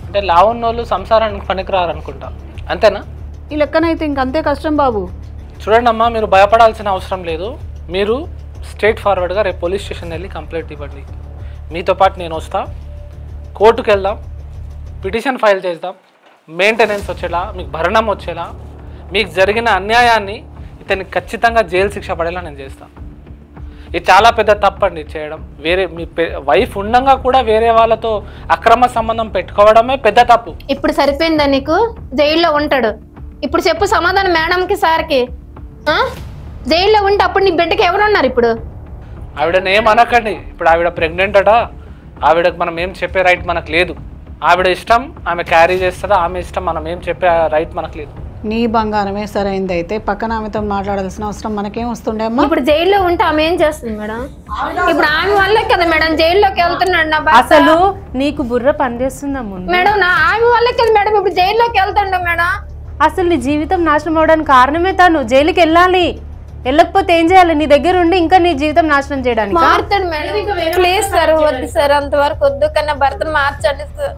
అంటే లావు ఉన్న వాళ్ళు సంసారానికి పనికిరారు అనుకుంటా, అంతేనా? ఈ లెక్కనైతే ఇంకంతే కష్టం బాబు. చూడండి అమ్మా, మీరు భయపడాల్సిన అవసరం లేదు. మీరు స్ట్రైట్ ఫార్వర్డ్గా రేపు పోలీస్ స్టేషన్ వెళ్ళి కంప్లైంట్ ఇవ్వండి. మీతో పాటు నేను వస్తా, కోర్టుకు వెళ్దాం, పిటిషన్ ఫైల్ చేద్దాం, మెయింటెనెన్స్ వచ్చేలా, మీకు భరణం వచ్చేలా, మీకు జరిగిన అన్యాయాన్ని ఇతనికి ఖచ్చితంగా జైలు శిక్ష పడేలా నేను చేస్తాను. ఇది చాలా పెద్ద తప్పండి చేయడం. వేరే మీ వైఫ్ ఉండగా కూడా వేరే వాళ్ళతో అక్రమ సంబంధం పెట్టుకోవడమే పెద్ద తప్పు. ఇప్పుడు సరిపోయిందా నీకు? జైల్లో ఉంటాడు. ఇప్పుడు చెప్పు సమాధానం మేడంకి, సార్కి. జైల్లో ఉంటే అప్పుడు నీ బిడ్డకి ఎవరు ఉన్నారు? ఇప్పుడు ఆవిడని ఏం అనకండి. ఇప్పుడు ఆవిడ ప్రెగ్నెంట్ అట, ఆవిడకి మనం ఏం చెప్పే రైట్ మనకు లేదు. ఆవిడ ఇష్టం, ఆమె క్యారీ చేస్తుందా, ఆమె ఇష్టం, మనం ఏం చెప్పే రైట్ మనకు లేదు. నీ బంగారమే సరైంది అయితే పక్కన ఆమెతో మాట్లాడాల్సిన అవసరం మనకేం వస్తుండే అమ్మా? ఇప్పుడు జైల్లో ఉంటే ఆమె ఏం చేస్తుంది మేడం? ఇప్పుడు ఆమె వల్లే కదా మేడం జైల్లోకి వెళ్తున్నాడు నా భర్త. అసలు నీకు బుర్ర పనిచేస్తుందా ముందు? మేడం ఆమె వల్లే కదా మేడం ఇప్పుడు జైల్లోకి వెళ్తాడు మేడం. అసలు నీ జీవితం నాశనం అవడానికి కారణమే తను. జైలుకి వెళ్ళాలి, వెళ్ళకపోతే ఏం చేయాలి? నీ దగ్గర ఉండి ఇంకా నీ జీవితం నాశనం చేయడానికి మారుతాడు మేడం. ప్లీజ్ సార్, వద్దు సార్, అంతవరకు వద్దు, కన్నా భర్తను మార్చండి సార్.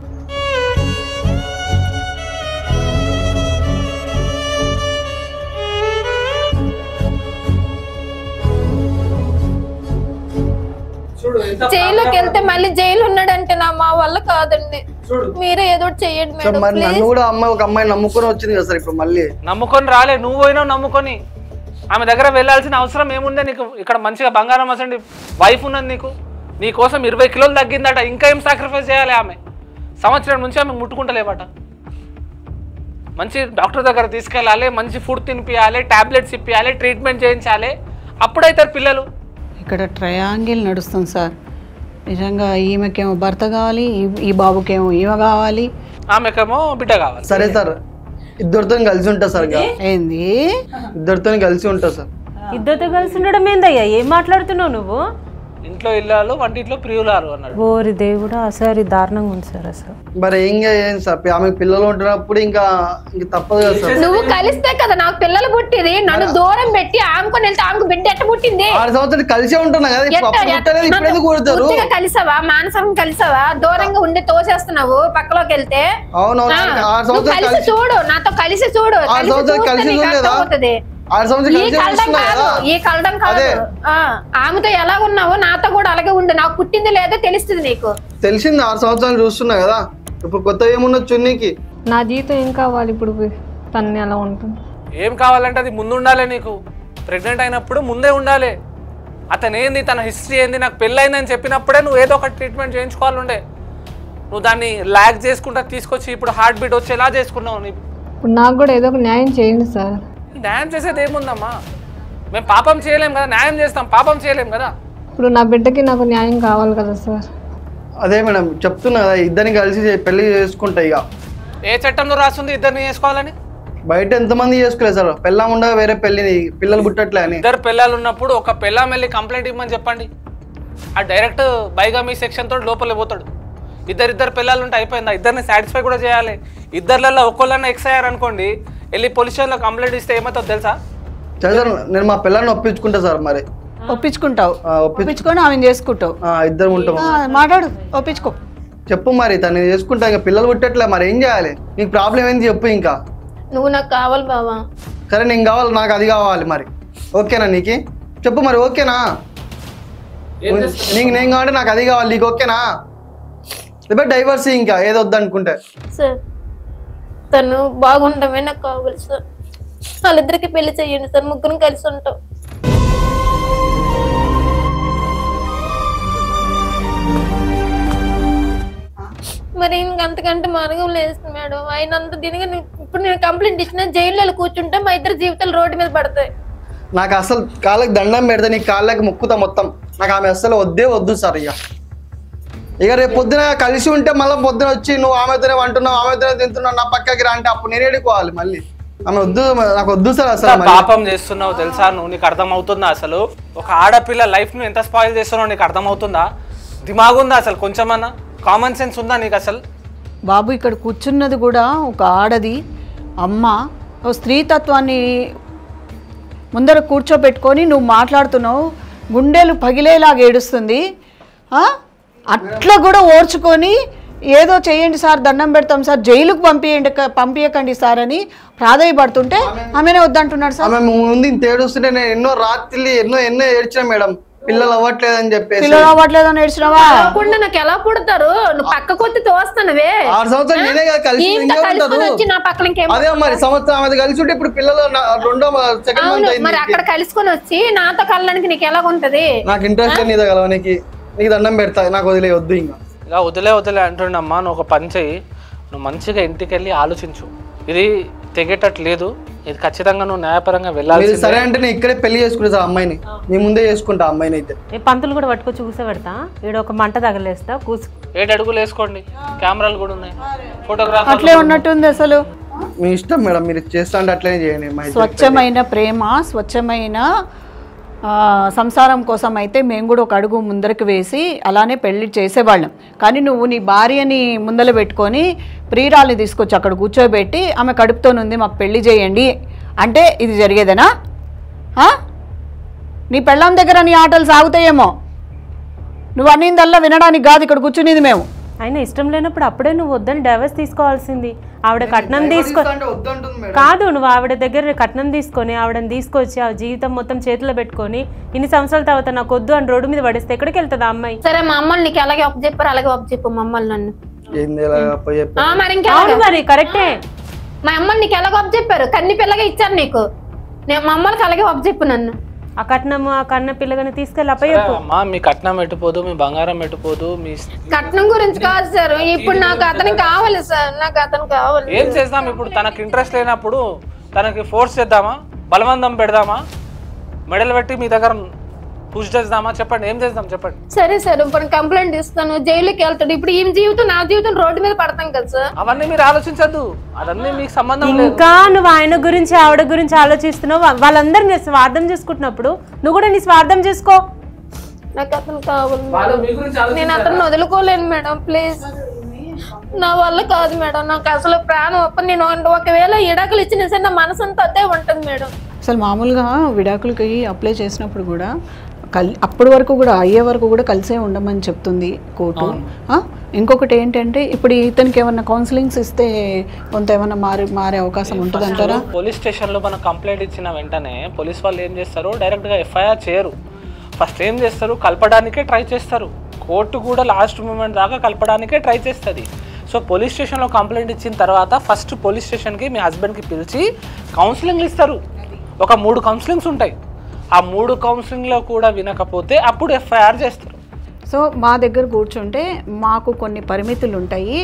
జైల్లోకి వెళ్తే మళ్ళీ జైలు ఉన్నాడంటే మా వల్ల కాదండి, మీరే ఏదో చేయండి మేడం. మరి నన్ను కూడా ఒక అమ్మాయి నమ్ముకొని వచ్చింది కదా సార్. ఇప్పుడు మళ్ళీ నమ్ముకొని రాలే, నువ్వు పోయినావు నమ్ముకొని. ఆమె దగ్గర వెళ్ళాల్సిన అవసరం ఏముందే నీకు? ఇక్కడ మంచిగా బంగారం అసండి వైఫ్ ఉన్నది నీకు. నీ కోసం 20 కిలోలు తగ్గిందట, ఇంకా ఏం సాక్రిఫైస్ చేయాలి? ఆమె సంవత్సరం నుంచి ఆమె ముట్టుకుంటలేవట. మంచి డాక్టర్ దగ్గర తీసుకెళ్ళాలి, మంచి ఫుడ్ తినిపించాలి, టాబ్లెట్స్ ఇప్పించాలి, ట్రీట్మెంట్ చేయించాలి, అప్పుడైతారు పిల్లలు. ఇక్కడ ట్రయాంగిల్ నడుస్తుంది సార్. నిజంగా ఈమెకేమో భర్త కావాలి, ఈ బాబుకేమో ఈమె కావాలి, ఆమెకేమో బిడ్డ కావాలి. సరే సార్, ఇద్దరితో కలిసి ఉంటా సార్. ఏంది? ఇద్దరితో కలిసి ఉంటా సార్. ఇద్దరితో కలిసి ఉండడం ఏందయ్యా? ఏం మాట్లాడుతున్నావు నువ్వు? ఇంట్లో ఇల్లాలు వంటింట్లో ప్రియులారు అన్నాడు. ఓరి దేవుడా సార్ ఇది దారుణంగా ఉంది సార్ అసలు. మరి ఏం చేయాలి సార్? ఆమె పిల్లలు ఉంటున్నప్పుడు ఇంకా తప్పదు కదా సార్. నువ్వు కలిస్తే కదా నాకు పిల్లలు పుట్టింది. నన్ను దూరం పెట్టి ఆమెకొని వెళ్తే ఆమెకు బిడ్డ ఎట్ట పుట్టింది? 6 సంవత్సరాలు కలిసే ఉంటున్నా కదా, ఇప్పుడు కూడతారు. కలిసావా? మానసం కలిసావా? దూరంగా ఉండి తోసేస్తున్నావు పక్కలోకి వెళ్తే. అవునవును, 6 సంవత్సరాలు కలిసి చూడు, నాతో కలిసి చూడు. 6 సంవత్సరాలు కలిసి చూడలేదా? 6 సంవత్సరాలు ఈ కలడం కాదు, ఈ కలడం కాదు. ఆమెతో ఎలా ఉన్నావో నాతో కూడా అలాగే ఉండు. నాకు పుట్టింది లేదో తెలుస్తుంది నీకు. తెలిసింది, 6 సంవత్సరాలు చూస్తున్నా కదా. ఇప్పుడు కొత్త ఏమున్నది చున్నీకి? నా జీవితం ఏం కావాలి ఇప్పుడు? తన్ని ఎలా ఉంటుంది? ఏం కావాలంటే అది ముందు ఉండాలి. నీకు ప్రెగ్నెంట్ అయినప్పుడు ముందే ఉండాలి. అతను ఏంది, తన హిస్టరీ ఏంది, నాకు పెళ్ళయిందని చెప్పినప్పుడే నువ్వు ఏదో ఒక ట్రీట్మెంట్ చేయించుకోవాలి ఉండే. నువ్వు దాన్ని ల్యాగ్ చేసుకుంటా తీసుకొచ్చి ఇప్పుడు హార్ట్ బీట్ వచ్చేలా చేసుకున్నావు. ఇప్పుడు నాకు కూడా ఏదో ఒక న్యాయం చేయండి సార్. న్యాయం చేసేది ఏముందమ్మా? మేము పాపం చేయలేం కదా, న్యాయం చేస్తాం, పాపం చేయలేం కదా. ఇప్పుడు నా బిడ్డకి నాకు న్యాయం కావాలి కదా సార్. అదే మేడం చెప్తున్నా కదా, ఇద్దరిని కలిసి పెళ్లి చేసుకుంటా. ఇక ఏ చట్టంలో రాస్తుంది ఇద్దరిని చేసుకోవాలని? బయట ఎంతమంది చేసుకోలేదు సార్, పెళ్ళాం ఉండగా వేరే పెళ్లిని పిల్లలు పుట్టట్లే అని. ఇద్దరు పిల్లలు ఉన్నప్పుడు ఒక పిల్లం వెళ్ళి కంప్లైంట్ ఇవ్వమని చెప్పండి. ఆ డైరెక్ట్ బైగామీ సెక్షన్ తోటి లోపలికి పోతాడు. ఇద్దరు పిల్లలు ఉంటే అయిపోయిందా? ఇద్దరిని సాటిస్ఫై కూడా చేయాలి. ఇద్దరిలో ఒక్కళ్ళన్నా ఎక్స్ అయ్యారు అనుకోండి, వెళ్ళి పోలీస్ స్టేషన్లో కంప్లైంట్ ఇస్తే ఏమవుతుందో తెలుసా? సార్ నేను మా పిల్లల్ని ఒప్పించుకుంటా సార్. మరి ఒప్పించుకుంటావు, ఒప్పించుకొని ఆమె చేసుకుంటావు. ఇద్దరు ఉంటాం. మాట్లాడు, ఒప్పించుకో. చెప్పు మరి, తను చేసుకుంటా. ఇంకా పిల్లలు పుట్టట్లే, మరి ఏం చేయాలి? నీకు ప్రాబ్లం ఏంది చెప్పు. ఇంకా నువ్వు నాకు కావాలి బావా. సరే నేను కావాలి, నాకు అది కావాలి. మరి ఓకేనా నీకు? చెప్పు మరి, ఓకేనా? నేను కావాలంటే నాకు అది కావాలి, నీకు ఓకేనా? లేకపోతే డైవర్స్ ఇంకా ఏదో వద్దనుకుంటే. సార్ తను బాగుండమే నాకు కావాలి సార్. వాళ్ళిద్దరికి పెళ్లి చెయ్యండి సార్, ముగ్గురం కలిసి ఉంటాం. మరి ఇంకంతకంటే మార్గం లేదు మేడం. అయినంత దీనిగా ఇప్పుడు నేను కంప్లైంట్ ఇచ్చిన జైల్లో కూర్చుంటే మా ఇద్దరు జీవితాలు రోడ్డు మీద పడతాయి. నాకు అసలు కాళ్ళకి దండం పెడితే నీ కాళ్ళకి ముక్కుతా మొత్తం. నాకు ఆమె అసలు వద్దు సార్. ఇక రేపు పొద్దున కలిసి ఉంటే మళ్ళీ పొద్దున వచ్చి నువ్వు ఆమెతోనే అంటున్నావు, ఆమెతోనే తింటున్నావు, నా పక్కకి రా అంటే అప్పుడు నేను ఏడుకోవాలి మళ్ళీ. ఆమె వద్దు, నాకు వద్దు సార్. అసలు పాపం చేస్తున్నావు తెలుసా నువ్వు? నీకు అర్థమవుతుందా అసలు? ఒక ఆడపిల్ల లైఫ్ ను ఎంత స్పాయిల్ చేస్తున్నావు నీకు అర్థమవుతుందా? దిమాగుందా అసలు? కొంచెమన్నా కామన్ సెన్స్ ఉందా నీకు అసలు? బాబు ఇక్కడ కూర్చున్నది కూడా ఒక ఆడది అమ్మ. ఓ స్త్రీతత్వాన్ని ముందర కూర్చోబెట్టుకొని నువ్వు మాట్లాడుతున్నావు. గుండెలు పగిలేలాగా ఏడుస్తుంది. అట్లా కూడా ఓర్చుకొని ఏదో చేయండి సార్, దండం పెడతాం సార్, జైలుకు పంపించకండి సార్ అని ప్రాధాయపడుతుంటే ఆమెనే వద్దంటున్నాడు సార్. ఆమె ముందు ఇంత ఏడుస్తుంటే నేను ఎన్నో రాత్రులు ఎన్నో ఏడ్చినా మేడం, పిల్లలు అవ్వట్లేదని చెప్పేసి. పిల్లలు అవ్వట్లేదని ఏడ్చినావా? నాకు ఎలా పుడతారు? నువ్వు పక్క కొద్ది తోస్తానువే. 6 సంవత్సరాలు నేనే కలిసి అదే మరి సంవత్సరం ఆమె కలిసి ఉంటే ఇప్పుడు పిల్లలు రెండో సెకండ్ మంత్ అయింది. మరి అక్కడ కలుసుకొని వచ్చి నాతో కలడానికి నీకు ఎలా ఉంటది? నాకు ఇంట్రెస్ట్ లేదు నీతో కలవడానికి. నీకు దండం పెడతా, నాకు వద్దు. ఇంకా ఇలా వదిలే అంటుండమ్మా. నువ్వు ఒక పని చెయ్యి, నువ్వు మంచిగా ఇంటికి వెళ్ళి ఆలోచించు. ఇది తెగేటట్లేదు, ఇది ఖచ్చితంగా నువ్వు న్యాయపరంగా వెళ్ళాలి. సరే అంటే నేను ఇక్కడే పెళ్లి చేసుకుంటా సార్ అమ్మాయిని. నీ ముందే చేసుకుంటా అమ్మాయిని. అయితే పంతులు కూడా పట్టుకొచ్చి కూర్చోబెడతా, ఈడ ఒక మంట తగలేస్తా, 7 అడుగులు వేసుకోండి, కెమెరాలు కూడా ఉన్నాయి, ఫోటోగ్రాఫర్ అట్లే ఉన్నట్టుంది అసలు. మీ ఇష్టం మేడం, మీరు చేస్తా అంటే అట్లనే చేయండి. స్వచ్ఛమైన ప్రేమ, స్వచ్ఛమైన సంసారం కోసం అయితే మేము కూడా ఒక అడుగు ముందరకు వేసి అలానే పెళ్లి చేసేవాళ్ళం. కానీ నువ్వు నీ భార్యని ముందర పెట్టుకొని ప్రియురాల్ని తీసుకొచ్చి అక్కడ కూర్చోబెట్టి ఆమె కడుపుతోనుంది మాకు పెళ్లి చేయండి అంటే ఇది జరిగేదేనా? నీ పెళ్ళాం దగ్గర నీ ఆటలు సాగుతాయేమో, నువ్వు అన్నిందల్లా వినడానికి కాదు ఇక్కడ కూర్చునేది మేము. అయినా ఇష్టం లేనప్పుడు అప్పుడే నువ్వు వద్దని డైవర్స్ తీసుకోవాల్సింది. ఆవిడ కట్నం కాదు, నువ్వు ఆవిడ దగ్గర కట్నం తీసుకొని ఆవిడని తీసుకొచ్చి ఆ జీవితం మొత్తం చేతిలో పెట్టుకొని ఇన్ని సంవత్సరాల తర్వాత నాకు వద్దు అని రోడ్డు మీద పడేస్తే ఎక్కడికి వెళ్తుంది ఆ అమ్మాయి? సరే మా అమ్మల్ని నీకు ఎలాగే అప్పు చెప్పారు అలాగే అప్పు చెప్పు మమ్మల్ని. నన్ను మరి కరెక్టే, మా అమ్మని నీకు ఎలాగో అప్పు చెప్పారు, కన్ని పిల్లగా ఇచ్చారు నీకు. మా అమ్మలకి అలాగే అప్పు చెప్పు నన్ను. ఆ కట్నము ఆ కన్న పిల్లగాని తీసుకెళ్ళి అప్పయ్యప్పు. మీ కట్నం ఎట్టుపోదు, మీ బంగారం ఎట్టుపోదు. మీ కట్నం గురించి కాదు సార్, ఇప్పుడు నాకు అతనికి కావాలి సార్, నాకు అతను కావాలి. ఏం చేద్దాం ఇప్పుడు? తనకు ఇంట్రెస్ట్ లేనప్పుడు తనకి ఫోర్స్ చేద్దామా, బలవంతం పెడదామా, మెడలు పెట్టి మీ దగ్గర పూజ చేద్దామా? చెప్పండి, ఏం చేద్దాం చెప్పండి. సరే సార్, ఇప్పుడు కంప్లైంట్ ఇస్తాను, జైలుకి వెళ్తాడు. ఇప్పుడు ఈ జీవితం నా జీవితం రోడ్డు మీద పడతాం కదా సార్. అవన్నీ మీరు ఆలోచించద్దు, అవన్నీ మీకు సంబంధం లేదు. ఇంకా నువ్వు ఆయన గురించి ఆవిడ గురించి ఆలోచిస్తున్నావు. వాళ్ళందరూ నీ స్వార్థం చేసుకుంటున్నప్పుడు నువ్వు కూడా నీ స్వార్థం చేసుకో. నాకు అతను కావాలి మేడం. నేను అతను వదులుకోలేను మేడం. ప్లీజ్, నా వల్ల కాదు మేడం. నాకు అసలు ప్రాణం నేను ఒకవేళ విడాకులు ఇచ్చిన సరే నా మనసు అంతా అదే ఉంటుంది మేడం. అసలు మామూలుగా విడాకులకి అప్లై చేసినప్పుడు కూడా అప్పటి వరకు కూడా అయ్యే వరకు కూడా కలిసే ఉండమని చెప్తుంది కోర్టు. ఇంకొకటి ఏంటంటే ఇప్పుడు ఇతనికి ఏమన్నా కౌన్సిలింగ్స్ ఇస్తే కొంత ఏమన్నా మారే అవకాశం ఉంటుంది అంటారా? పోలీస్ స్టేషన్లో మనం కంప్లైంట్ ఇచ్చిన వెంటనే పోలీస్ వాళ్ళు ఏం చేస్తారు, డైరెక్ట్గా ఎఫ్ఐఆర్ చేయరు. ఫస్ట్ ఏం చేస్తారు, కలపడానికే ట్రై చేస్తారు. కోర్టు కూడా లాస్ట్ మూమెంట్ దాకా కలపడానికే ట్రై చేస్తుంది. సో పోలీస్ స్టేషన్లో కంప్లైంట్ ఇచ్చిన తర్వాత ఫస్ట్ పోలీస్ స్టేషన్కి మీ హస్బెండ్కి పిలిచి కౌన్సిలింగ్లు ఇస్తారు. ఒక 3 కౌన్సిలింగ్స్ ఉంటాయి. ఆ 3 కౌన్సిలింగ్లో కూడా వినకపోతే అప్పుడు ఎఫ్ఐఆర్ చేస్తారు. సో మా దగ్గర కూర్చుంటే మాకు కొన్ని పరిమితులు ఉంటాయి,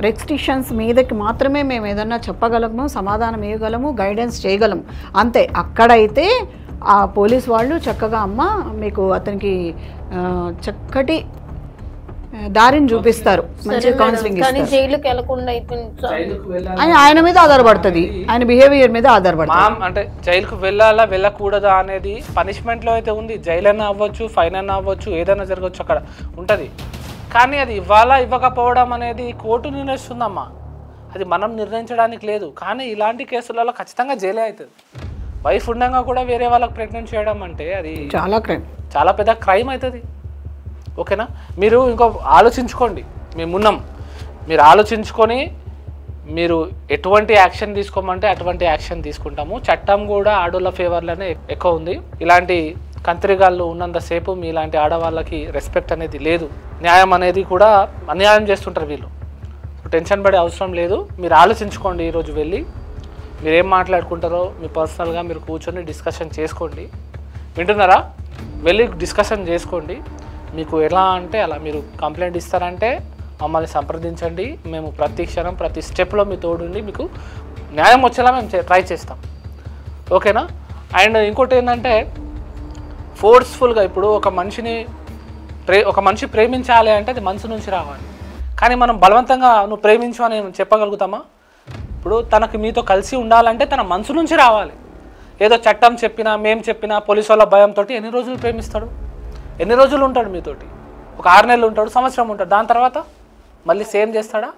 రెస్ట్రిక్షన్స్ మీదకి మాత్రమే మేము ఏదన్నా చెప్పగలము, సమాధానం ఇవ్వగలము, గైడెన్స్ చేయగలము అంతే. అక్కడైతే ఆ పోలీస్ వాళ్ళు చక్కగా అమ్మ మీకు అతనికి చక్కటి దారిని చూపిస్తారు, మంచి కౌన్సిలింగ్ ఇస్తారు. జైలుకి వెళ్ళకుండా ఆయన మీద ఆధారపడుతుంది, ఆయన బిహేవియర్ మీద ఆధారపడుతుంది. అంటే జైలుకు వెళ్ళాలా వెళ్ళకూడదా అనేది పనిష్మెంట్లో అయితే ఉంది. జైలు అయినా అవ్వచ్చు, ఫైన్ అయినా అవ్వచ్చు, ఏదైనా జరగవచ్చు, అక్కడ ఉంటుంది. కానీ అది ఇవ్వాలా ఇవ్వకపోవడం అనేది కోర్టు నిర్ణయిస్తుందమ్మా, అది మనం నిర్ణయించడానికి లేదు. కానీ ఇలాంటి కేసులలో ఖచ్చితంగా జైలే అవుతుంది. వైఫ్ ఉండగా కూడా వేరే వాళ్ళకి ప్రెగ్నెంట్ చేయడం అంటే అది చాలా క్రైమ్, చాలా పెద్ద క్రైమ్ అవుతుంది. ఓకేనా? మీరు ఇంకో ఆలోచించుకోండి, మేమున్నాం. మీరు ఆలోచించుకొని మీరు ఎటువంటి యాక్షన్ తీసుకోమంటే అటువంటి యాక్షన్ తీసుకుంటాము. చట్టం కూడా ఆడోళ్ళ ఫేవర్లోనే ఎక్కువ ఉంది. ఇలాంటి కంత్రిగాళ్ళు ఉన్నంతసేపు మీలాంటి ఆడవాళ్ళకి రెస్పెక్ట్ అనేది లేదు. న్యాయం అనేది కూడా అన్యాయం చేస్తుంటారు వీళ్ళు. టెన్షన్ పడే అవసరం లేదు. మీరు ఆలోచించుకోండి. ఈరోజు వెళ్ళి మీరేం మాట్లాడుకుంటారో మీ పర్సనల్గా మీరు కూర్చొని డిస్కషన్ చేసుకోండి. వింటున్నారా? వెళ్ళి డిస్కషన్ చేసుకోండి. మీకు ఎలా అంటే అలా మీరు కంప్లైంట్ ఇస్తారంటే మమ్మల్ని సంప్రదించండి. మేము ప్రతి క్షణం ప్రతి స్టెప్లో మీ తోడుండి మీకు న్యాయం వచ్చేలా మేము ట్రై చేస్తాం. ఓకేనా? అండ్ ఇంకోటి ఏంటంటే ఫోర్స్ఫుల్గా ఇప్పుడు ఒక మనిషి ప్రేమించాలి అంటే అది మనసు నుంచి రావాలి. కానీ మనం బలవంతంగా నువ్వు ప్రేమించు అని చెప్పగలుగుతామా? ఇప్పుడు తనకు మీతో కలిసి ఉండాలంటే తన మనసు నుంచి రావాలి. ఏదో చట్టం చెప్పినా మేము చెప్పినా పోలీసు వాళ్ళ భయంతో ఎన్ని రోజులు ప్రేమిస్తాడు? ఎన్ని రోజులు ఉంటాడు మీతోటి? ఒక 6 నెలలు ఉంటాడు, సంవత్సరం ఉంటాడు. దాని తర్వాత మళ్ళీ సేమ్ చేస్తాడా?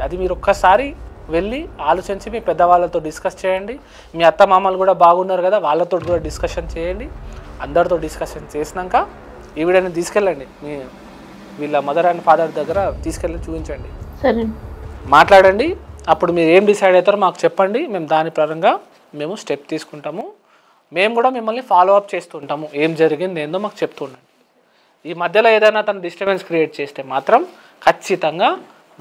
అది మీరు ఒక్కసారి వెళ్ళి ఆలోచించి మీ పెద్దవాళ్ళతో డిస్కస్ చేయండి. మీ అత్త మామలు కూడా బాగున్నారు కదా, వాళ్ళతో కూడా డిస్కషన్ చేయండి. అందరితో డిస్కషన్ చేసినాక ఈ వీడియోని తీసుకెళ్ళండి, మీ వీళ్ళ మదర్ అండ్ ఫాదర్ దగ్గర తీసుకెళ్ళి చూపించండి, సరే మాట్లాడండి. అప్పుడు మీరు ఏం డిసైడ్ అవుతారో మాకు చెప్పండి. మేము దాని పరంగా మేము స్టెప్ తీసుకుంటాము. మేము కూడా మిమ్మల్ని ఫాలో అప్ చేస్తుంటాము. ఏం జరిగింది ఏందో మాకు చెప్తుండండి. ఈ మధ్యలో ఏదైనా తను డిస్టర్బెన్స్ క్రియేట్ చేస్తే మాత్రం ఖచ్చితంగా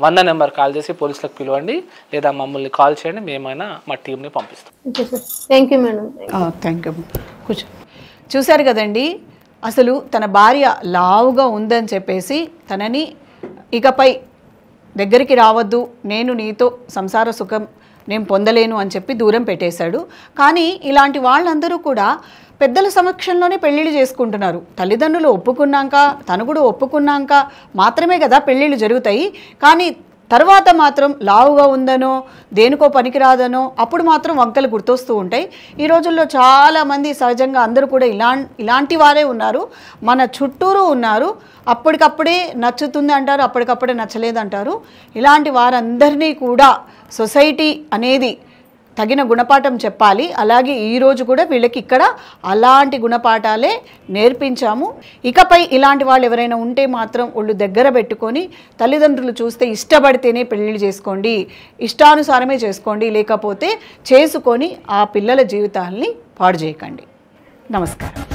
100 నెంబర్ కాల్ చేసి పోలీసులకు పిలవండి, లేదా మమ్మల్ని కాల్ చేయండి. మేమైనా మా టీంని పంపిస్తాం. Thank you madam. Thank you. కూర్చో. చూశారు కదండి, అసలు తన భార్య లావుగా ఉందని చెప్పేసి తనని ఇకపై దగ్గరికి రావద్దు, నేను నీతో సంసార సుఖం నేను పొందలేను అని చెప్పి దూరం పెట్టేశాడు. కానీ ఇలాంటి వాళ్ళందరూ కూడా పెద్దల సమక్షంలోనే పెళ్ళిళ్ళు చేసుకుంటున్నారు. తల్లిదండ్రులు ఒప్పుకున్నాక, తను కూడా ఒప్పుకున్నాక మాత్రమే కదా పెళ్ళిళ్ళు జరుగుతాయి. కానీ తర్వాత మాత్రం లావుగా ఉందనో దేనికో పనికిరాదనో అప్పుడు మాత్రం వంకలు గుర్తొస్తూ ఉంటాయి. ఈ రోజుల్లో చాలామంది సహజంగా అందరూ కూడా ఇలాంటి వారే ఉన్నారు, మన చుట్టూరు ఉన్నారు. అప్పటికప్పుడే నచ్చుతుంది అంటారు, అప్పటికప్పుడే నచ్చలేదంటారు. ఇలాంటి వారందరినీ కూడా సొసైటీ అనేది తగిన గుణపాఠం చెప్పాలి. అలాగే ఈరోజు కూడా వీళ్ళకి ఇక్కడ అలాంటి గుణపాఠాలే నేర్పించాము. ఇకపై ఇలాంటి వాళ్ళు ఎవరైనా ఉంటే మాత్రం ఒళ్ళు దగ్గర పెట్టుకొని తల్లిదండ్రులు చూస్తే ఇష్టపడితేనే పెళ్ళిళ్ళు చేసుకోండి, ఇష్టానుసారమే చేసుకోండి, లేకపోతే చేసుకొని ఆ పిల్లల జీవితాల్ని పాడు చేయకండి. నమస్కారం.